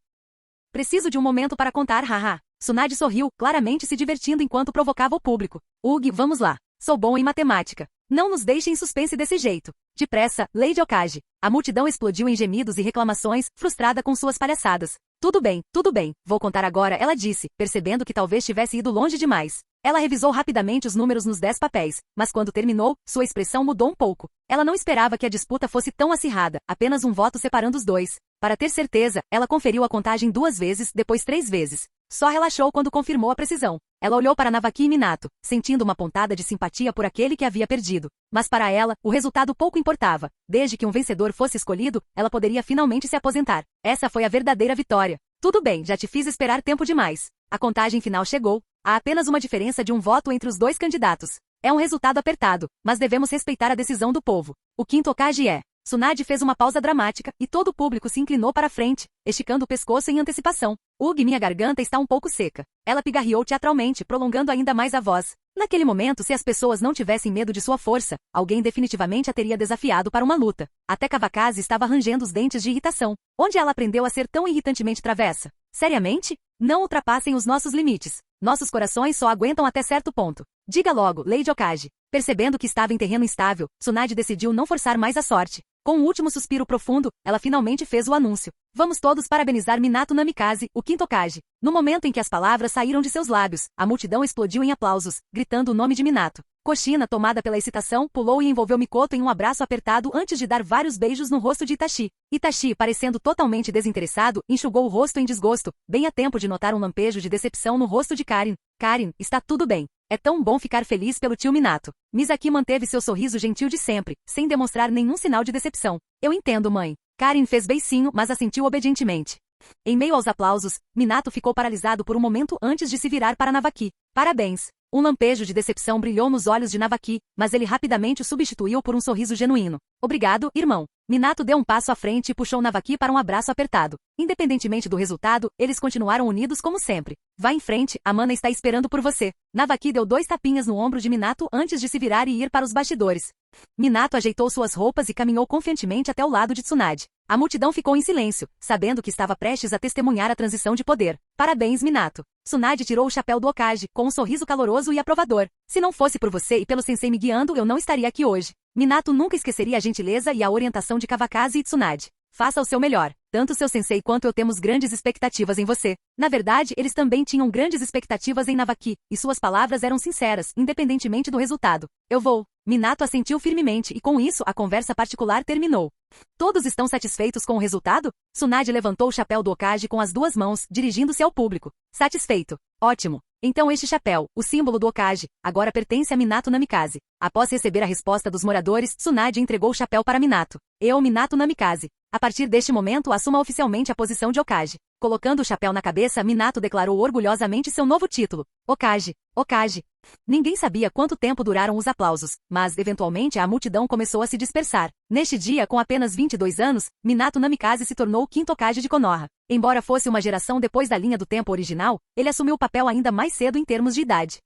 Preciso de um momento para contar, haha. Tsunade sorriu, claramente se divertindo enquanto provocava o público. Ugi, vamos lá. Sou bom em matemática. Não nos deixe em suspense desse jeito. Depressa, Lady Hokage. A multidão explodiu em gemidos e reclamações, frustrada com suas palhaçadas. Tudo bem, vou contar agora, ela disse, percebendo que talvez tivesse ido longe demais. Ela revisou rapidamente os números nos 10 papéis, mas quando terminou, sua expressão mudou um pouco. Ela não esperava que a disputa fosse tão acirrada, apenas um voto separando os dois. Para ter certeza, ela conferiu a contagem 2 vezes, depois 3 vezes. Só relaxou quando confirmou a precisão. Ela olhou para Navaki e Minato, sentindo uma pontada de simpatia por aquele que havia perdido. Mas para ela, o resultado pouco importava. Desde que um vencedor fosse escolhido, ela poderia finalmente se aposentar. Essa foi a verdadeira vitória. Tudo bem, já te fiz esperar tempo demais. A contagem final chegou. Há apenas uma diferença de um voto entre os 2 candidatos. É um resultado apertado, mas devemos respeitar a decisão do povo. O quinto Hokage é... Tsunade fez uma pausa dramática, e todo o público se inclinou para a frente, esticando o pescoço em antecipação. Ugi, minha garganta está um pouco seca. Ela pigarreou teatralmente, prolongando ainda mais a voz. Naquele momento, se as pessoas não tivessem medo de sua força, alguém definitivamente a teria desafiado para uma luta. Até Kawakaze estava rangendo os dentes de irritação. Onde ela aprendeu a ser tão irritantemente travessa? Seriamente? Não ultrapassem os nossos limites. Nossos corações só aguentam até certo ponto. Diga logo, Lady Hokage. Percebendo que estava em terreno instável, Tsunade decidiu não forçar mais a sorte. Com um último suspiro profundo, ela finalmente fez o anúncio. Vamos todos parabenizar Minato Namikaze, o quinto Hokage. No momento em que as palavras saíram de seus lábios, a multidão explodiu em aplausos, gritando o nome de Minato. Kushina, tomada pela excitação, pulou e envolveu Mikoto em um abraço apertado antes de dar vários beijos no rosto de Itachi. Itachi, parecendo totalmente desinteressado, enxugou o rosto em desgosto, bem a tempo de notar um lampejo de decepção no rosto de Karin. Karin, está tudo bem. É tão bom ficar feliz pelo tio Minato. Misaki manteve seu sorriso gentil de sempre, sem demonstrar nenhum sinal de decepção. Eu entendo, mãe. Karin fez beicinho, mas assentiu obedientemente. Em meio aos aplausos, Minato ficou paralisado por um momento antes de se virar para Navaki. Parabéns. Um lampejo de decepção brilhou nos olhos de Navaki, mas ele rapidamente o substituiu por um sorriso genuíno. Obrigado, irmão. Minato deu um passo à frente e puxou Navaki para um abraço apertado. Independentemente do resultado, eles continuaram unidos como sempre. Vá em frente, a Mana está esperando por você. Navaki deu 2 tapinhas no ombro de Minato antes de se virar e ir para os bastidores. Minato ajeitou suas roupas e caminhou confiantemente até o lado de Tsunade. A multidão ficou em silêncio, sabendo que estava prestes a testemunhar a transição de poder. Parabéns, Minato. Tsunade tirou o chapéu do Hokage, com um sorriso caloroso e aprovador. Se não fosse por você e pelo sensei me guiando, eu não estaria aqui hoje. Minato nunca esqueceria a gentileza e a orientação de Kawakaze e Tsunade. Faça o seu melhor. Tanto seu sensei quanto eu temos grandes expectativas em você. Na verdade, eles também tinham grandes expectativas em Navaki, e suas palavras eram sinceras, independentemente do resultado. Eu vou. Minato assentiu firmemente e com isso a conversa particular terminou. Todos estão satisfeitos com o resultado? Tsunade levantou o chapéu do Hokage com as 2 mãos, dirigindo-se ao público. Satisfeito. Ótimo. Então este chapéu, o símbolo do Hokage, agora pertence a Minato Namikaze. Após receber a resposta dos moradores, Tsunade entregou o chapéu para Minato. Eu, Minato Namikaze. A partir deste momento assuma oficialmente a posição de Hokage. Colocando o chapéu na cabeça, Minato declarou orgulhosamente seu novo título. Hokage. Hokage. Ninguém sabia quanto tempo duraram os aplausos, mas, eventualmente, a multidão começou a se dispersar. Neste dia, com apenas 22 anos, Minato Namikaze se tornou o 5º Hokage de Konoha. Embora fosse uma geração depois da linha do tempo original, ele assumiu o papel ainda mais cedo em termos de idade.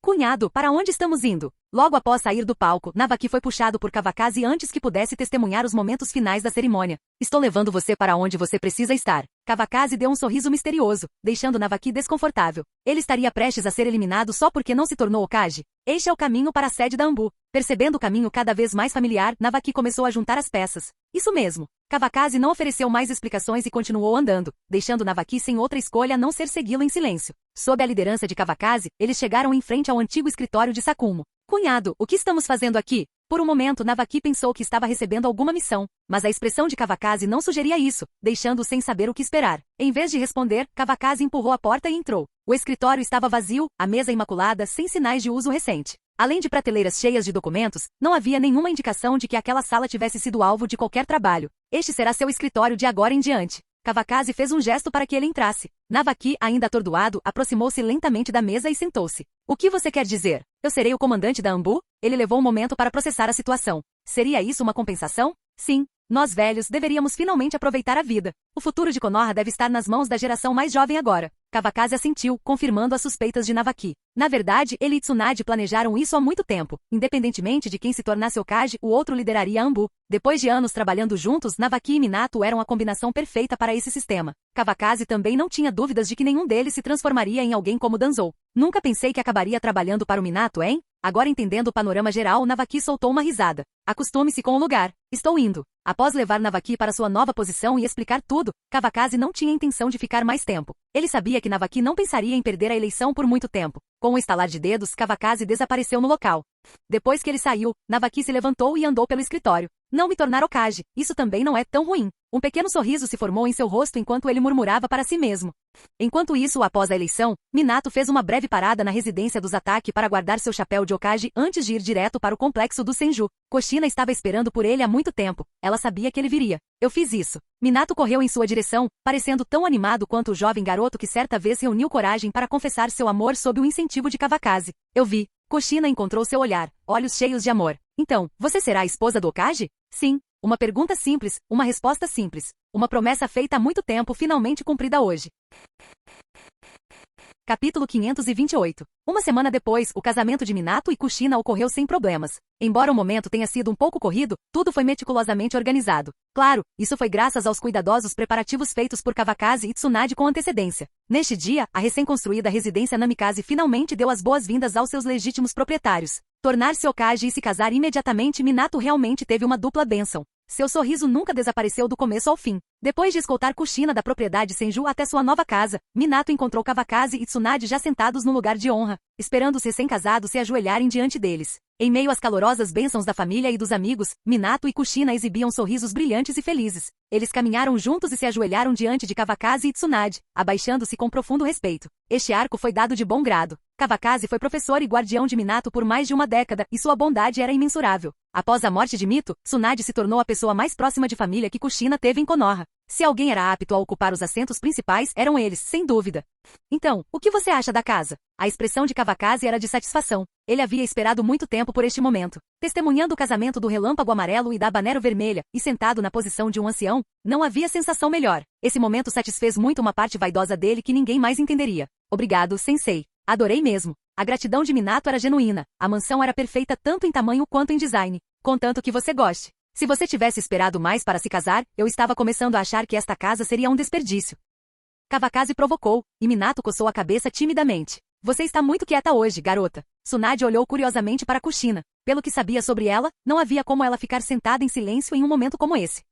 Cunhado, para onde estamos indo? Logo após sair do palco, Navaki foi puxado por Kawakaze antes que pudesse testemunhar os momentos finais da cerimônia. Estou levando você para onde você precisa estar. Kawakaze deu um sorriso misterioso, deixando Navaki desconfortável. Ele estaria prestes a ser eliminado só porque não se tornou Hokage? Este é o caminho para a sede da Anbu. Percebendo o caminho cada vez mais familiar, Navaki começou a juntar as peças. Isso mesmo. Kawakaze não ofereceu mais explicações e continuou andando, deixando Navaki sem outra escolha a não ser segui-lo em silêncio. Sob a liderança de Kawakaze, eles chegaram em frente ao antigo escritório de Sakumo. Cunhado, o que estamos fazendo aqui? Por um momento, Navaki pensou que estava recebendo alguma missão, mas a expressão de Kawakaze não sugeria isso, deixando-o sem saber o que esperar. Em vez de responder, Kawakaze empurrou a porta e entrou. O escritório estava vazio, a mesa imaculada, sem sinais de uso recente. Além de prateleiras cheias de documentos, não havia nenhuma indicação de que aquela sala tivesse sido alvo de qualquer trabalho. Este será seu escritório de agora em diante. Kawakaze fez um gesto para que ele entrasse. Navaki, ainda atordoado, aproximou-se lentamente da mesa e sentou-se. O que você quer dizer? Eu serei o comandante da Anbu? Ele levou um momento para processar a situação. Seria isso uma compensação? Sim. Nós velhos deveríamos finalmente aproveitar a vida. O futuro de Konoha deve estar nas mãos da geração mais jovem agora. Kawakaze assentiu, confirmando as suspeitas de Navaki. Na verdade, ele e Tsunade planejaram isso há muito tempo. Independentemente de quem se tornasse Hokage, o outro lideraria a Anbu. Depois de anos trabalhando juntos, Navaki e Minato eram a combinação perfeita para esse sistema. Kawakaze também não tinha dúvidas de que nenhum deles se transformaria em alguém como Danzou. Nunca pensei que acabaria trabalhando para o Minato, hein? Agora entendendo o panorama geral, Navaki soltou uma risada. Acostume-se com o lugar. Estou indo. Após levar Navaki para sua nova posição e explicar tudo, Kawakaze não tinha intenção de ficar mais tempo. Ele sabia que Navaki não pensaria em perder a eleição por muito tempo. Com um estalar de dedos, Kawakaze desapareceu no local. Depois que ele saiu, Navaki se levantou e andou pelo escritório. Não me tornar Hokage, isso também não é tão ruim. Um pequeno sorriso se formou em seu rosto enquanto ele murmurava para si mesmo. Enquanto isso, após a eleição, Minato fez uma breve parada na residência dos Atake para guardar seu chapéu de Hokage antes de ir direto para o complexo do Senju. Kushina estava esperando por ele há muito tempo. Ela sabia que ele viria. Eu fiz isso. Minato correu em sua direção, parecendo tão animado quanto o jovem garoto que certa vez reuniu coragem para confessar seu amor sob o incentivo de Kawakaze. Eu vi. Kushina encontrou seu olhar, olhos cheios de amor. Então, você será a esposa do Hokage? Sim. Uma pergunta simples, uma resposta simples. Uma promessa feita há muito tempo finalmente cumprida hoje. Capítulo 528. Uma semana depois, o casamento de Minato e Kushina ocorreu sem problemas. Embora o momento tenha sido um pouco corrido, tudo foi meticulosamente organizado. Claro, isso foi graças aos cuidadosos preparativos feitos por Kawakaze e Tsunade com antecedência. Neste dia, a recém-construída residência Namikaze finalmente deu as boas-vindas aos seus legítimos proprietários. Tornar-se Hokage e se casar imediatamente, Minato realmente teve uma dupla bênção. Seu sorriso nunca desapareceu do começo ao fim. Depois de escoltar Kushina da propriedade Senju até sua nova casa, Minato encontrou Kawakaze e Tsunade já sentados no lugar de honra, esperando os recém-casados se ajoelharem diante deles. Em meio às calorosas bênçãos da família e dos amigos, Minato e Kushina exibiam sorrisos brilhantes e felizes. Eles caminharam juntos e se ajoelharam diante de Kawakaze e Tsunade, abaixando-se com profundo respeito. Este arco foi dado de bom grado. Kawakaze foi professor e guardião de Minato por mais de uma década, e sua bondade era imensurável. Após a morte de Mito, Tsunade se tornou a pessoa mais próxima de família que Kushina teve em Konoha. Se alguém era apto a ocupar os assentos principais, eram eles, sem dúvida. Então, o que você acha da casa? A expressão de Kavakazi era de satisfação. Ele havia esperado muito tempo por este momento. Testemunhando o casamento do relâmpago amarelo e da habanero vermelha, e sentado na posição de um ancião, não havia sensação melhor. Esse momento satisfez muito uma parte vaidosa dele que ninguém mais entenderia. Obrigado, sensei. Adorei mesmo. A gratidão de Minato era genuína. A mansão era perfeita tanto em tamanho quanto em design. Contanto que você goste. Se você tivesse esperado mais para se casar, eu estava começando a achar que esta casa seria um desperdício. Kavakazi provocou, e Minato coçou a cabeça timidamente. Você está muito quieta hoje, garota. Tsunade olhou curiosamente para Kushina. Pelo que sabia sobre ela, não havia como ela ficar sentada em silêncio em um momento como esse.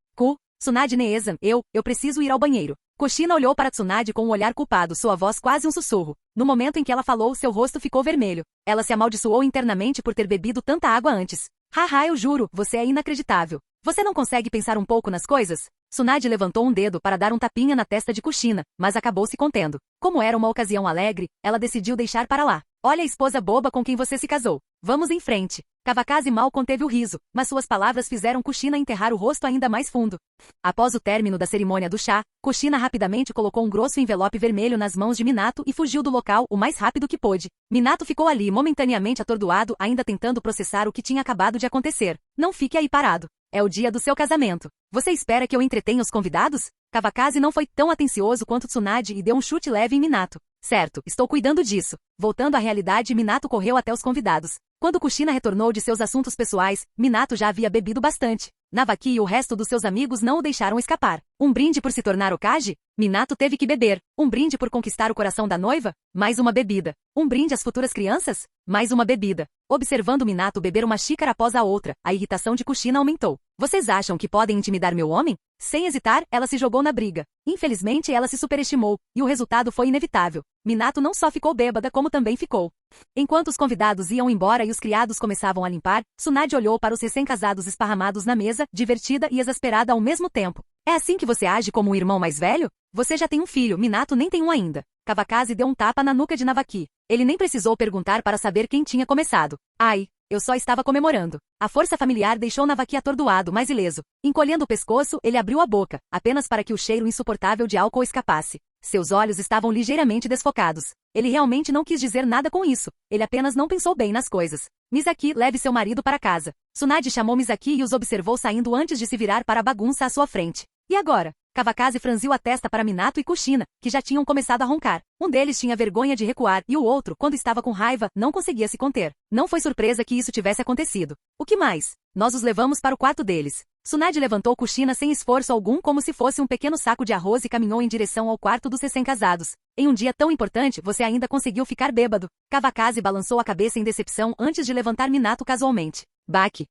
Tsunade Neezan, eu preciso ir ao banheiro. Kushina olhou para Tsunade com um olhar culpado, sua voz quase um sussurro. No momento em que ela falou, seu rosto ficou vermelho. Ela se amaldiçoou internamente por ter bebido tanta água antes. Haha, eu juro, você é inacreditável. Você não consegue pensar um pouco nas coisas? Tsunade levantou um dedo para dar um tapinha na testa de Kushina, mas acabou se contendo. Como era uma ocasião alegre, ela decidiu deixar para lá. Olha a esposa boba com quem você se casou. Vamos em frente. Kavakazi mal conteve o riso, mas suas palavras fizeram Kushina enterrar o rosto ainda mais fundo. Após o término da cerimônia do chá, Kushina rapidamente colocou um grosso envelope vermelho nas mãos de Minato e fugiu do local o mais rápido que pôde. Minato ficou ali momentaneamente atordoado, ainda tentando processar o que tinha acabado de acontecer. Não fique aí parado. É o dia do seu casamento. Você espera que eu entretenha os convidados? Kavakazi não foi tão atencioso quanto Tsunade e deu um chute leve em Minato. Certo, estou cuidando disso. Voltando à realidade, Minato correu até os convidados. Quando Kushina retornou de seus assuntos pessoais, Minato já havia bebido bastante. Navaki e o resto dos seus amigos não o deixaram escapar. Um brinde por se tornar Hokage? Minato teve que beber. Um brinde por conquistar o coração da noiva? Mais uma bebida. Um brinde às futuras crianças? Mais uma bebida. Observando Minato beber uma xícara após a outra, a irritação de Kushina aumentou. Vocês acham que podem intimidar meu homem? Sem hesitar, ela se jogou na briga. Infelizmente, ela se superestimou, e o resultado foi inevitável. Minato não só ficou bêbada como também ficou. Enquanto os convidados iam embora e os criados começavam a limpar, Tsunade olhou para os recém-casados esparramados na mesa, divertida e exasperada ao mesmo tempo. É assim que você age como um irmão mais velho? Você já tem um filho, Minato nem tem um ainda. Kavakazi deu um tapa na nuca de Navaki. Ele nem precisou perguntar para saber quem tinha começado. Ai, eu só estava comemorando. A força familiar deixou Navaki atordoado, mas ileso. Encolhendo o pescoço, ele abriu a boca, apenas para que o cheiro insuportável de álcool escapasse. Seus olhos estavam ligeiramente desfocados. Ele realmente não quis dizer nada com isso. Ele apenas não pensou bem nas coisas. Misaki, leve seu marido para casa. Tsunade chamou Misaki e os observou saindo antes de se virar para a bagunça à sua frente. E agora? Kavakazi franziu a testa para Minato e Kushina, que já tinham começado a roncar. Um deles tinha vergonha de recuar e o outro, quando estava com raiva, não conseguia se conter. Não foi surpresa que isso tivesse acontecido. O que mais? Nós os levamos para o quarto deles. Tsunade levantou Kushina sem esforço algum como se fosse um pequeno saco de arroz e caminhou em direção ao quarto dos recém-casados. Em um dia tão importante, você ainda conseguiu ficar bêbado. Kavakazi balançou a cabeça em decepção antes de levantar Minato casualmente. Baque.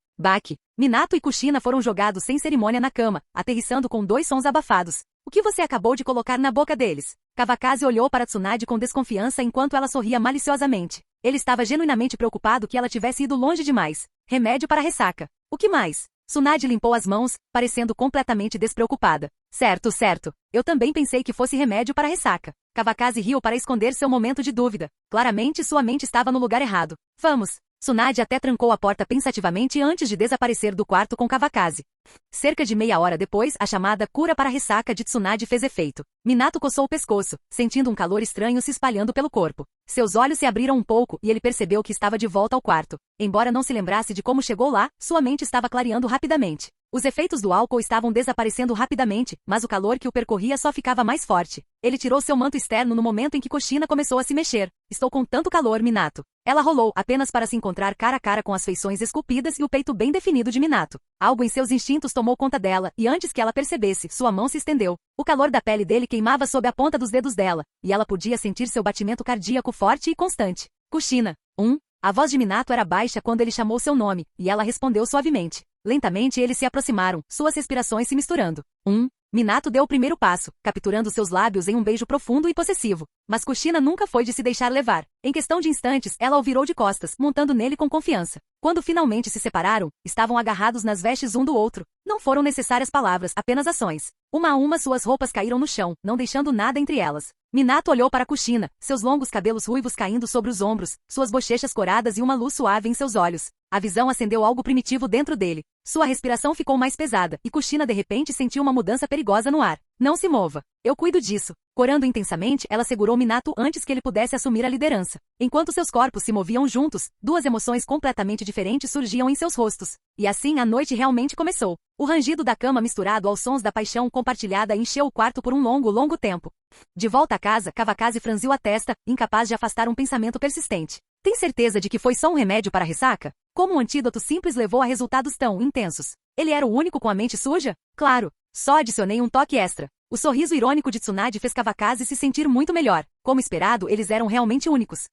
Minato e Kushina foram jogados sem cerimônia na cama, aterrissando com 2 sons abafados. O que você acabou de colocar na boca deles? Kavakazi olhou para Tsunade com desconfiança enquanto ela sorria maliciosamente. Ele estava genuinamente preocupado que ela tivesse ido longe demais. Remédio para ressaca. O que mais? Tsunade limpou as mãos, parecendo completamente despreocupada. Certo. Eu também pensei que fosse remédio para ressaca. Kavakazi riu para esconder seu momento de dúvida. Claramente sua mente estava no lugar errado. Vamos. Tsunade até trancou a porta pensativamente antes de desaparecer do quarto com Kavakazi. Cerca de meia hora depois, a chamada cura para a ressaca de Tsunade fez efeito. Minato coçou o pescoço, sentindo um calor estranho se espalhando pelo corpo. Seus olhos se abriram um pouco e ele percebeu que estava de volta ao quarto. Embora não se lembrasse de como chegou lá, sua mente estava clareando rapidamente. Os efeitos do álcool estavam desaparecendo rapidamente, mas o calor que o percorria só ficava mais forte. Ele tirou seu manto externo no momento em que Kushina começou a se mexer. Estou com tanto calor, Minato. Ela rolou, apenas para se encontrar cara a cara com as feições esculpidas e o peito bem definido de Minato. Algo em seus instintos tomou conta dela, e antes que ela percebesse, sua mão se estendeu. O calor da pele dele queimava sob a ponta dos dedos dela, e ela podia sentir seu batimento cardíaco forte e constante. Kushina. A voz de Minato era baixa quando ele chamou seu nome, e ela respondeu suavemente. Lentamente eles se aproximaram, suas respirações se misturando. Minato deu o primeiro passo, capturando seus lábios em um beijo profundo e possessivo. Mas Kushina nunca foi de se deixar levar. Em questão de instantes, ela o virou de costas, montando nele com confiança. Quando finalmente se separaram, estavam agarrados nas vestes um do outro. Não foram necessárias palavras, apenas ações. Uma a uma suas roupas caíram no chão, não deixando nada entre elas. Minato olhou para Kushina, seus longos cabelos ruivos caindo sobre os ombros, suas bochechas coradas e uma luz suave em seus olhos. A visão acendeu algo primitivo dentro dele. Sua respiração ficou mais pesada, e Kushina de repente sentiu uma mudança perigosa no ar. Não se mova. Eu cuido disso. Corando intensamente, ela segurou Minato antes que ele pudesse assumir a liderança. Enquanto seus corpos se moviam juntos, duas emoções completamente diferentes surgiam em seus rostos. E assim a noite realmente começou. O rangido da cama misturado aos sons da paixão compartilhada encheu o quarto por um longo tempo. De volta a casa, Kawakaze franziu a testa, incapaz de afastar um pensamento persistente. Tem certeza de que foi só um remédio para a ressaca? Como um antídoto simples levou a resultados tão intensos? Ele era o único com a mente suja? Claro, só adicionei um toque extra. O sorriso irônico de Tsunade fez Kawakaze se sentir muito melhor. Como esperado, eles eram realmente únicos.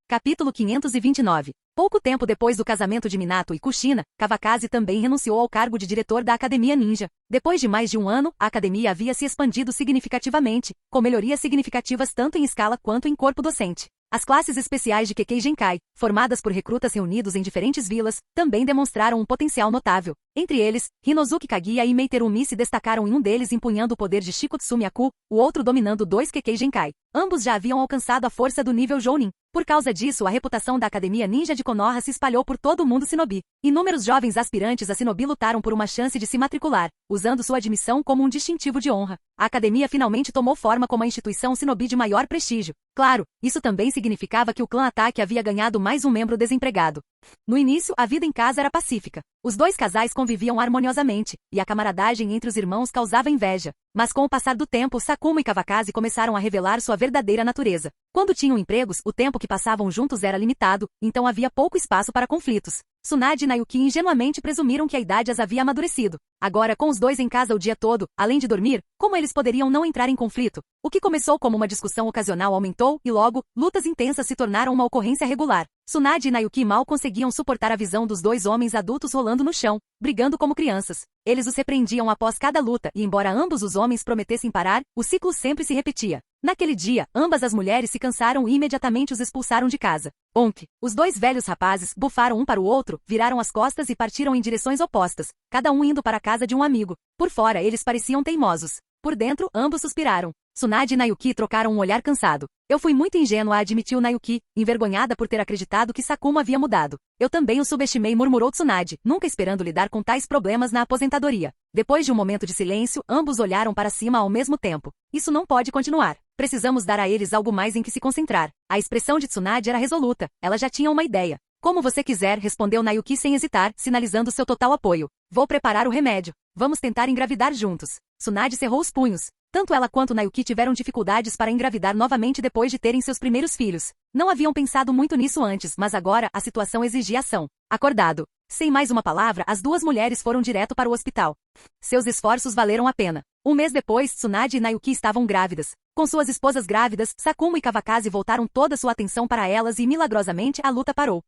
Capítulo 529. Pouco tempo depois do casamento de Minato e Kushina, Kawakaze também renunciou ao cargo de diretor da Academia Ninja. Depois de mais de um ano, a academia havia se expandido significativamente, com melhorias significativas tanto em escala quanto em corpo docente. As classes especiais de Kekkei Genkai, formadas por recrutas reunidos em diferentes vilas, também demonstraram um potencial notável. Entre eles, Hinozuki Kaguya e Meiterumi se destacaram em um deles empunhando o poder de Shikotsu Myaku, o outro dominando 2 Kekkei Genkai. Ambos já haviam alcançado a força do nível Jounin. Por causa disso, a reputação da Academia Ninja de Konoha se espalhou por todo o mundo shinobi. Inúmeros jovens aspirantes a shinobi lutaram por uma chance de se matricular, usando sua admissão como um distintivo de honra. A academia finalmente tomou forma como a instituição shinobi de maior prestígio. Claro, isso também significava que o clã Ataque havia ganhado mais um membro desempregado. No início, a vida em casa era pacífica. Os dois casais conviviam harmoniosamente, e a camaradagem entre os irmãos causava inveja. Mas com o passar do tempo, Sakuma e Kawakaze começaram a revelar sua verdadeira natureza. Quando tinham empregos, o tempo que passavam juntos era limitado, então havia pouco espaço para conflitos. Tsunade e Nayuki ingenuamente presumiram que a idade as havia amadurecido. Agora, com os dois em casa o dia todo, além de dormir, como eles poderiam não entrar em conflito? O que começou como uma discussão ocasional aumentou, e logo, lutas intensas se tornaram uma ocorrência regular. Tsunade e Nayuki mal conseguiam suportar a visão dos dois homens adultos rolando no chão, brigando como crianças. Eles os repreendiam após cada luta, e embora ambos os homens prometessem parar, o ciclo sempre se repetia. Naquele dia, ambas as mulheres se cansaram e imediatamente os expulsaram de casa. Onk! Os dois velhos rapazes bufaram um para o outro, viraram as costas e partiram em direções opostas, cada um indo para a casa de um amigo. Por fora, eles pareciam teimosos. Por dentro, ambos suspiraram. Tsunade e Nayuki trocaram um olhar cansado. Eu fui muito ingênua, admitiu Nayuki, envergonhada por ter acreditado que Sakuma havia mudado. Eu também o subestimei, murmurou Tsunade, nunca esperando lidar com tais problemas na aposentadoria. Depois de um momento de silêncio, ambos olharam para cima ao mesmo tempo. Isso não pode continuar. Precisamos dar a eles algo mais em que se concentrar. A expressão de Tsunade era resoluta. Ela já tinha uma ideia. Como você quiser, respondeu Nayuki sem hesitar, sinalizando seu total apoio. Vou preparar o remédio. Vamos tentar engravidar juntos. Tsunade cerrou os punhos. Tanto ela quanto Nayuki tiveram dificuldades para engravidar novamente depois de terem seus primeiros filhos. Não haviam pensado muito nisso antes, mas agora a situação exigia ação. Acordado. Sem mais uma palavra, as duas mulheres foram direto para o hospital. Seus esforços valeram a pena. Um mês depois, Tsunade e Nayuki estavam grávidas. Com suas esposas grávidas, Sakuma e Kawakaze voltaram toda sua atenção para elas e milagrosamente a luta parou.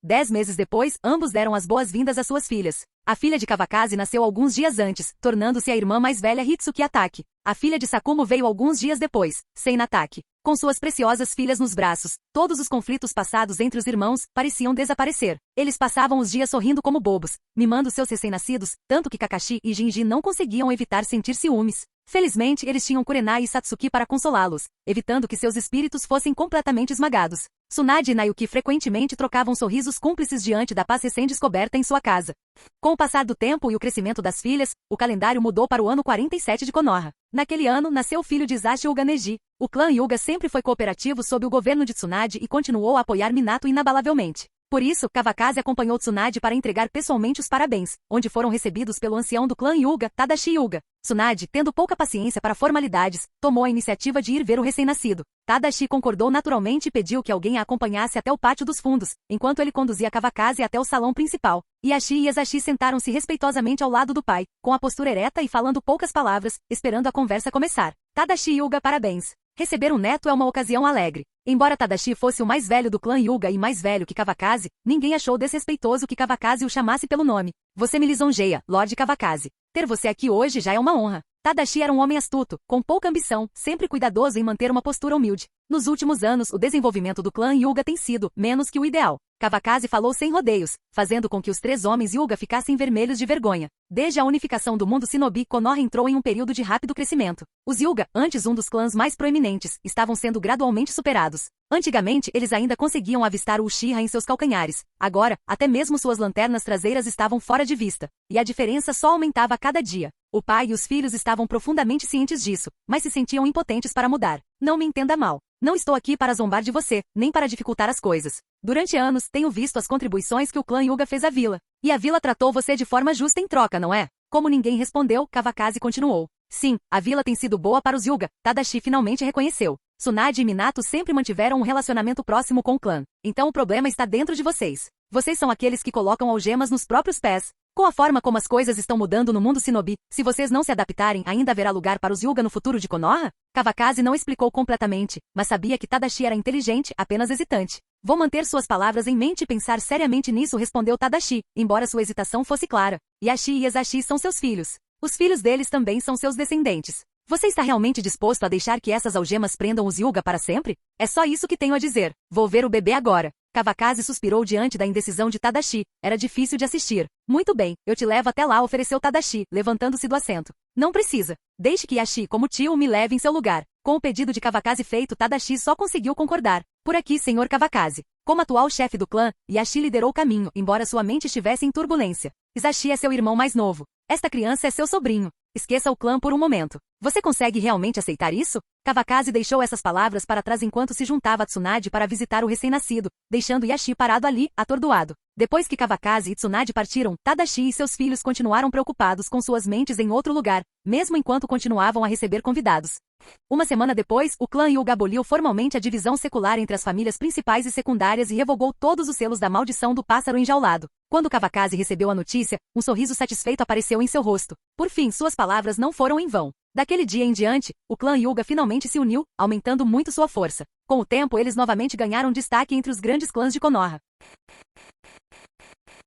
10 meses depois, ambos deram as boas-vindas às suas filhas. A filha de Kawakaze nasceu alguns dias antes, tornando-se a irmã mais velha Hitsuki Atake. A filha de Sakuma veio alguns dias depois, Seina Atake. Com suas preciosas filhas nos braços, todos os conflitos passados entre os irmãos pareciam desaparecer. Eles passavam os dias sorrindo como bobos, mimando seus recém-nascidos, tanto que Kakashi e Jinji não conseguiam evitar sentir ciúmes. Felizmente, eles tinham Kurenai e Satsuki para consolá-los, evitando que seus espíritos fossem completamente esmagados. Tsunade e Nayuki frequentemente trocavam sorrisos cúmplices diante da paz recém-descoberta em sua casa. Com o passar do tempo e o crescimento das filhas, o calendário mudou para o ano 47 de Konoha. Naquele ano, nasceu o filho de Hisashi Uga Neji. O clã Hyuga sempre foi cooperativo sob o governo de Tsunade e continuou a apoiar Minato inabalavelmente. Por isso, Kawakaze acompanhou Tsunade para entregar pessoalmente os parabéns, onde foram recebidos pelo ancião do clã Hyuga, Tadashi Hyuga. Tsunade, tendo pouca paciência para formalidades, tomou a iniciativa de ir ver o recém-nascido. Tadashi concordou naturalmente e pediu que alguém a acompanhasse até o pátio dos fundos, enquanto ele conduzia Kawakaze até o salão principal. Yashi e Ezashi sentaram-se respeitosamente ao lado do pai, com a postura ereta e falando poucas palavras, esperando a conversa começar. Tadashi Hyuga, parabéns. Receber um neto é uma ocasião alegre. Embora Tadashi fosse o mais velho do clã Hyuga e mais velho que Kawakaze, ninguém achou desrespeitoso que Kawakaze o chamasse pelo nome. Você me lisonjeia, Lord Kawakaze. Ter você aqui hoje já é uma honra. Tadashi era um homem astuto, com pouca ambição, sempre cuidadoso em manter uma postura humilde. Nos últimos anos, o desenvolvimento do clã Hyuga tem sido menos que o ideal. Kawakaze falou sem rodeios, fazendo com que os 3 homens Hyuga ficassem vermelhos de vergonha. Desde a unificação do mundo Shinobi, Konoha entrou em um período de rápido crescimento. Os Hyuga, antes um dos clãs mais proeminentes, estavam sendo gradualmente superados. Antigamente, eles ainda conseguiam avistar o Uchiha em seus calcanhares. Agora, até mesmo suas lanternas traseiras estavam fora de vista. E a diferença só aumentava a cada dia. O pai e os filhos estavam profundamente cientes disso, mas se sentiam impotentes para mudar. Não me entenda mal. Não estou aqui para zombar de você, nem para dificultar as coisas. Durante anos, tenho visto as contribuições que o clã Hyuga fez à vila. E a vila tratou você de forma justa em troca, não é? Como ninguém respondeu, Kawakaze continuou. Sim, a vila tem sido boa para os Hyuga, Tadashi finalmente reconheceu. Tsunade e Minato sempre mantiveram um relacionamento próximo com o clã. Então o problema está dentro de vocês. Vocês são aqueles que colocam algemas nos próprios pés. Com a forma como as coisas estão mudando no mundo Shinobi, se vocês não se adaptarem, ainda haverá lugar para os Hyuga no futuro de Konoha? Kawakaze não explicou completamente, mas sabia que Tadashi era inteligente, apenas hesitante. Vou manter suas palavras em mente e pensar seriamente nisso, respondeu Tadashi, embora sua hesitação fosse clara. Yashi e Ezashi são seus filhos. Os filhos deles também são seus descendentes. Você está realmente disposto a deixar que essas algemas prendam os Hyuga para sempre? É só isso que tenho a dizer. Vou ver o bebê agora. Kawakaze suspirou diante da indecisão de Tadashi. Era difícil de assistir. Muito bem, eu te levo até lá, ofereceu Tadashi, levantando-se do assento. Não precisa. Deixe que Yashi, como tio, me leve em seu lugar. Com o pedido de Kawakaze feito, Tadashi só conseguiu concordar. Por aqui, senhor Kawakaze. Como atual chefe do clã, Yashi liderou o caminho, embora sua mente estivesse em turbulência. Ezashi é seu irmão mais novo. Esta criança é seu sobrinho. Esqueça o clã por um momento. Você consegue realmente aceitar isso? Kawakaze deixou essas palavras para trás enquanto se juntava a Tsunade para visitar o recém-nascido, deixando Yashi parado ali, atordoado. Depois que Kawakaze e Tsunade partiram, Tadashi e seus filhos continuaram preocupados com suas mentes em outro lugar, mesmo enquanto continuavam a receber convidados. Uma semana depois, o clã Hyuga aboliu formalmente a divisão secular entre as famílias principais e secundárias e revogou todos os selos da maldição do pássaro enjaulado. Quando Kawakaze recebeu a notícia, um sorriso satisfeito apareceu em seu rosto. Por fim, suas palavras não foram em vão. Daquele dia em diante, o clã Hyuga finalmente se uniu, aumentando muito sua força. Com o tempo, eles novamente ganharam destaque entre os grandes clãs de Konoha.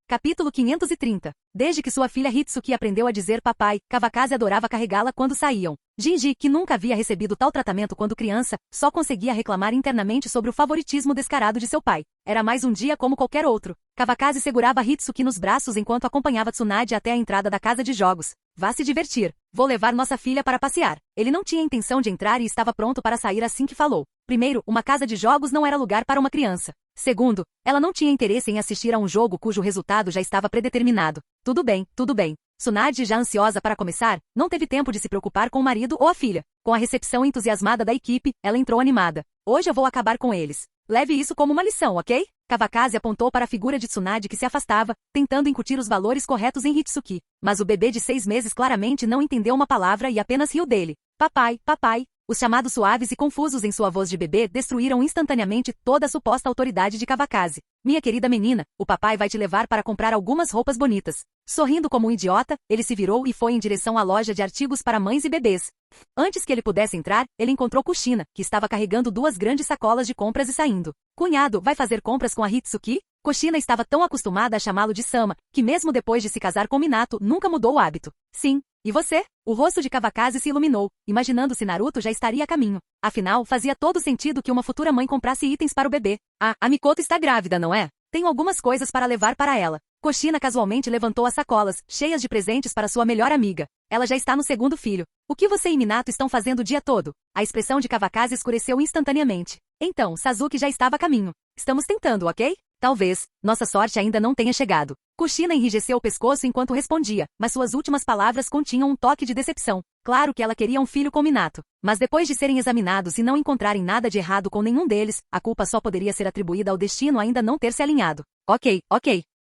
Capítulo 530. Desde que sua filha Hitsuki aprendeu a dizer papai, Kawakaze adorava carregá-la quando saíam. Jinji, que nunca havia recebido tal tratamento quando criança, só conseguia reclamar internamente sobre o favoritismo descarado de seu pai. Era mais um dia como qualquer outro. Kawakaze segurava Hitsuki nos braços enquanto acompanhava Tsunade até a entrada da casa de jogos. Vá se divertir. Vou levar nossa filha para passear. Ele não tinha intenção de entrar e estava pronto para sair assim que falou. Primeiro, uma casa de jogos não era lugar para uma criança. Segundo, ela não tinha interesse em assistir a um jogo cujo resultado já estava predeterminado. Tudo bem, tudo bem. Tsunade, já ansiosa para começar, não teve tempo de se preocupar com o marido ou a filha. Com a recepção entusiasmada da equipe, ela entrou animada. Hoje eu vou acabar com eles. Leve isso como uma lição, ok? Kawakaze apontou para a figura de Tsunade que se afastava, tentando incutir os valores corretos em Hitsuki. Mas o bebê de 6 meses claramente não entendeu uma palavra e apenas riu dele. Papai, papai. Os chamados suaves e confusos em sua voz de bebê destruíram instantaneamente toda a suposta autoridade de Kawakaze. Minha querida menina, o papai vai te levar para comprar algumas roupas bonitas. Sorrindo como um idiota, ele se virou e foi em direção à loja de artigos para mães e bebês. Antes que ele pudesse entrar, ele encontrou Kushina, que estava carregando 2 grandes sacolas de compras e saindo. Cunhado, vai fazer compras com a Hitsuki? Kushina estava tão acostumada a chamá-lo de Sama, que mesmo depois de se casar com Minato, nunca mudou o hábito. Sim. E você? O rosto de Kawakaze se iluminou, imaginando se Naruto já estaria a caminho. Afinal, fazia todo sentido que uma futura mãe comprasse itens para o bebê. Ah, a Mikoto está grávida, não é? Tenho algumas coisas para levar para ela. Kushina casualmente levantou as sacolas, cheias de presentes para sua melhor amiga. Ela já está no 2º filho. O que você e Minato estão fazendo o dia todo? A expressão de Kawakaze escureceu instantaneamente. Então, Sasuke já estava a caminho. Estamos tentando, ok? Talvez. Nossa sorte ainda não tenha chegado. Kushina enrijeceu o pescoço enquanto respondia, mas suas últimas palavras continham um toque de decepção. Claro que ela queria um filho com Minato. Mas depois de serem examinados e não encontrarem nada de errado com nenhum deles, a culpa só poderia ser atribuída ao destino ainda não ter se alinhado. Ok.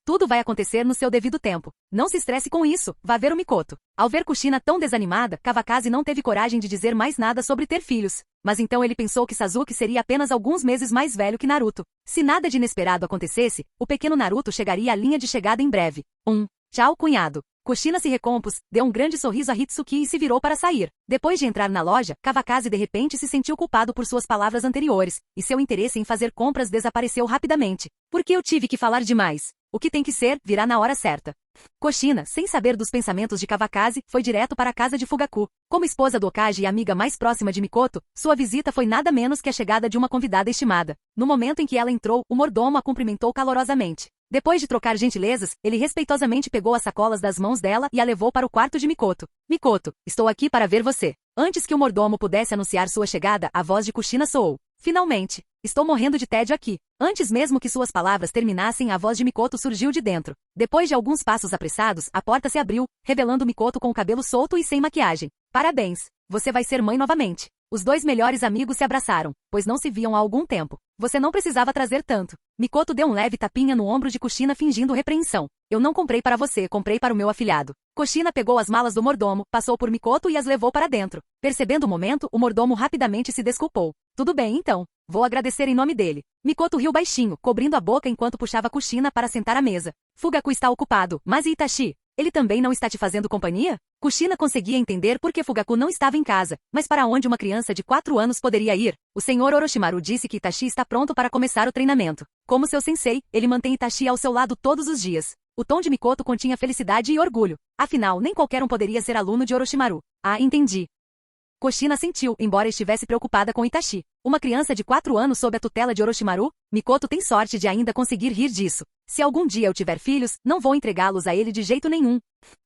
Tudo vai acontecer no seu devido tempo. Não se estresse com isso, vá ver o Mikoto. Ao ver Kushina tão desanimada, Kawakaze não teve coragem de dizer mais nada sobre ter filhos. Mas então ele pensou que Sasuke seria apenas alguns meses mais velho que Naruto. Se nada de inesperado acontecesse, o pequeno Naruto chegaria à linha de chegada em breve. Tchau, cunhado. Kushina se recompôs, deu um grande sorriso a Hitsuki e se virou para sair. Depois de entrar na loja, Kawakaze de repente se sentiu culpado por suas palavras anteriores, e seu interesse em fazer compras desapareceu rapidamente. Por que eu tive que falar demais? O que tem que ser, virá na hora certa. Kushina, sem saber dos pensamentos de Kawakaze, foi direto para a casa de Fugaku. Como esposa do Okage e amiga mais próxima de Mikoto, sua visita foi nada menos que a chegada de uma convidada estimada. No momento em que ela entrou, o mordomo a cumprimentou calorosamente. Depois de trocar gentilezas, ele respeitosamente pegou as sacolas das mãos dela e a levou para o quarto de Mikoto. Mikoto, estou aqui para ver você. Antes que o mordomo pudesse anunciar sua chegada, a voz de Kushina soou. Finalmente. Estou morrendo de tédio aqui. Antes mesmo que suas palavras terminassem, a voz de Mikoto surgiu de dentro. Depois de alguns passos apressados, a porta se abriu, revelando Mikoto com o cabelo solto e sem maquiagem. Parabéns! Você vai ser mãe novamente. Os dois melhores amigos se abraçaram, pois não se viam há algum tempo. Você não precisava trazer tanto. Mikoto deu um leve tapinha no ombro de Kushina fingindo repreensão. Eu não comprei para você, comprei para o meu afilhado. Kushina pegou as malas do mordomo, passou por Mikoto e as levou para dentro. Percebendo o momento, o mordomo rapidamente se desculpou. Tudo bem então. Vou agradecer em nome dele. Mikoto riu baixinho, cobrindo a boca enquanto puxava Kushina para sentar à mesa. Fugaku está ocupado, mas e Itachi? Ele também não está te fazendo companhia? Kushina conseguia entender por que Fugaku não estava em casa, mas para onde uma criança de 4 anos poderia ir? O senhor Orochimaru disse que Itachi está pronto para começar o treinamento. Como seu sensei, ele mantém Itachi ao seu lado todos os dias. O tom de Mikoto continha felicidade e orgulho. Afinal, nem qualquer um poderia ser aluno de Orochimaru. Ah, entendi. Kushina sentiu, embora estivesse preocupada com Itachi. Uma criança de 4 anos sob a tutela de Orochimaru? Mikoto tem sorte de ainda conseguir rir disso. Se algum dia eu tiver filhos, não vou entregá-los a ele de jeito nenhum.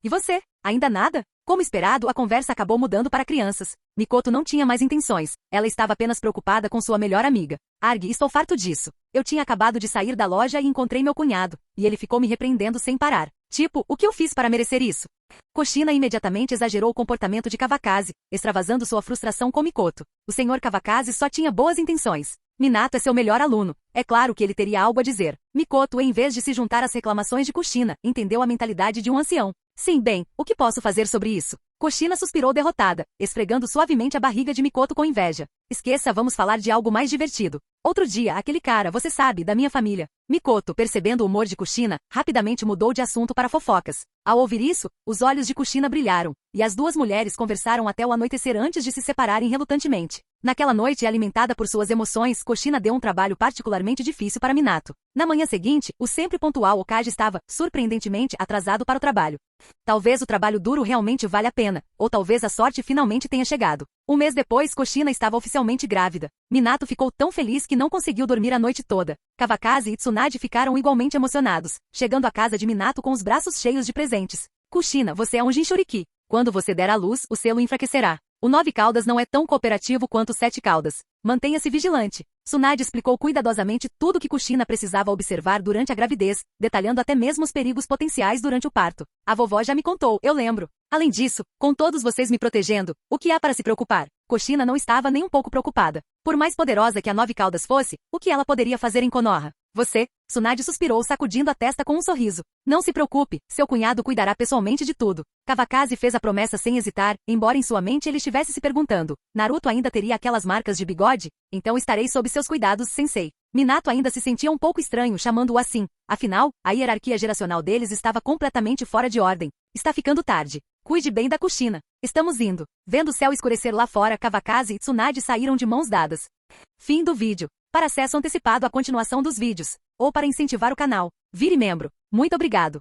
E você? Ainda nada? Como esperado, a conversa acabou mudando para crianças. Mikoto não tinha mais intenções. Ela estava apenas preocupada com sua melhor amiga. Arg, estou farto disso. Eu tinha acabado de sair da loja e encontrei meu cunhado, e ele ficou me repreendendo sem parar. Tipo, o que eu fiz para merecer isso? Kushina imediatamente exagerou o comportamento de Kawakaze, extravasando sua frustração com Mikoto. O senhor Kawakaze só tinha boas intenções. Minato é seu melhor aluno. É claro que ele teria algo a dizer. Mikoto, em vez de se juntar às reclamações de Kushina, entendeu a mentalidade de um ancião. Sim, bem, o que posso fazer sobre isso? Kushina suspirou derrotada, esfregando suavemente a barriga de Mikoto com inveja. Esqueça, vamos falar de algo mais divertido. Outro dia, aquele cara, você sabe, da minha família. Mikoto, percebendo o humor de Kushina, rapidamente mudou de assunto para fofocas. Ao ouvir isso, os olhos de Kushina brilharam, e as duas mulheres conversaram até o anoitecer antes de se separarem relutantemente. Naquela noite, alimentada por suas emoções, Kushina deu um trabalho particularmente difícil para Minato. Na manhã seguinte, o sempre pontual Okage estava, surpreendentemente, atrasado para o trabalho. Talvez o trabalho duro realmente valha a pena, ou talvez a sorte finalmente tenha chegado. Um mês depois, Kushina estava oficialmente grávida. Minato ficou tão feliz que não conseguiu dormir a noite toda. Kawakaze e Tsunade ficaram igualmente emocionados, chegando à casa de Minato com os braços cheios de presentes. Kushina, você é um Jinchuriki. Quando você der à luz, o selo enfraquecerá. O 9 caudas não é tão cooperativo quanto o 7 caudas. Mantenha-se vigilante. Tsunade explicou cuidadosamente tudo o que Kushina precisava observar durante a gravidez, detalhando até mesmo os perigos potenciais durante o parto. A vovó já me contou, eu lembro. Além disso, com todos vocês me protegendo, o que há para se preocupar? Kushina não estava nem um pouco preocupada. Por mais poderosa que a 9 caudas fosse, o que ela poderia fazer em Konoha? Você? Tsunade suspirou, sacudindo a testa com um sorriso. Não se preocupe, seu cunhado cuidará pessoalmente de tudo. Kawakaze fez a promessa sem hesitar, embora em sua mente ele estivesse se perguntando: Naruto ainda teria aquelas marcas de bigode? Então estarei sob seus cuidados, sensei. Minato ainda se sentia um pouco estranho chamando-o assim. Afinal, a hierarquia geracional deles estava completamente fora de ordem. Está ficando tarde. Cuide bem da Kushina. Estamos indo. Vendo o céu escurecer lá fora, Kawakaze e Tsunade saíram de mãos dadas. Fim do vídeo. Para acesso antecipado à continuação dos vídeos, ou para incentivar o canal, vire membro. Muito obrigado.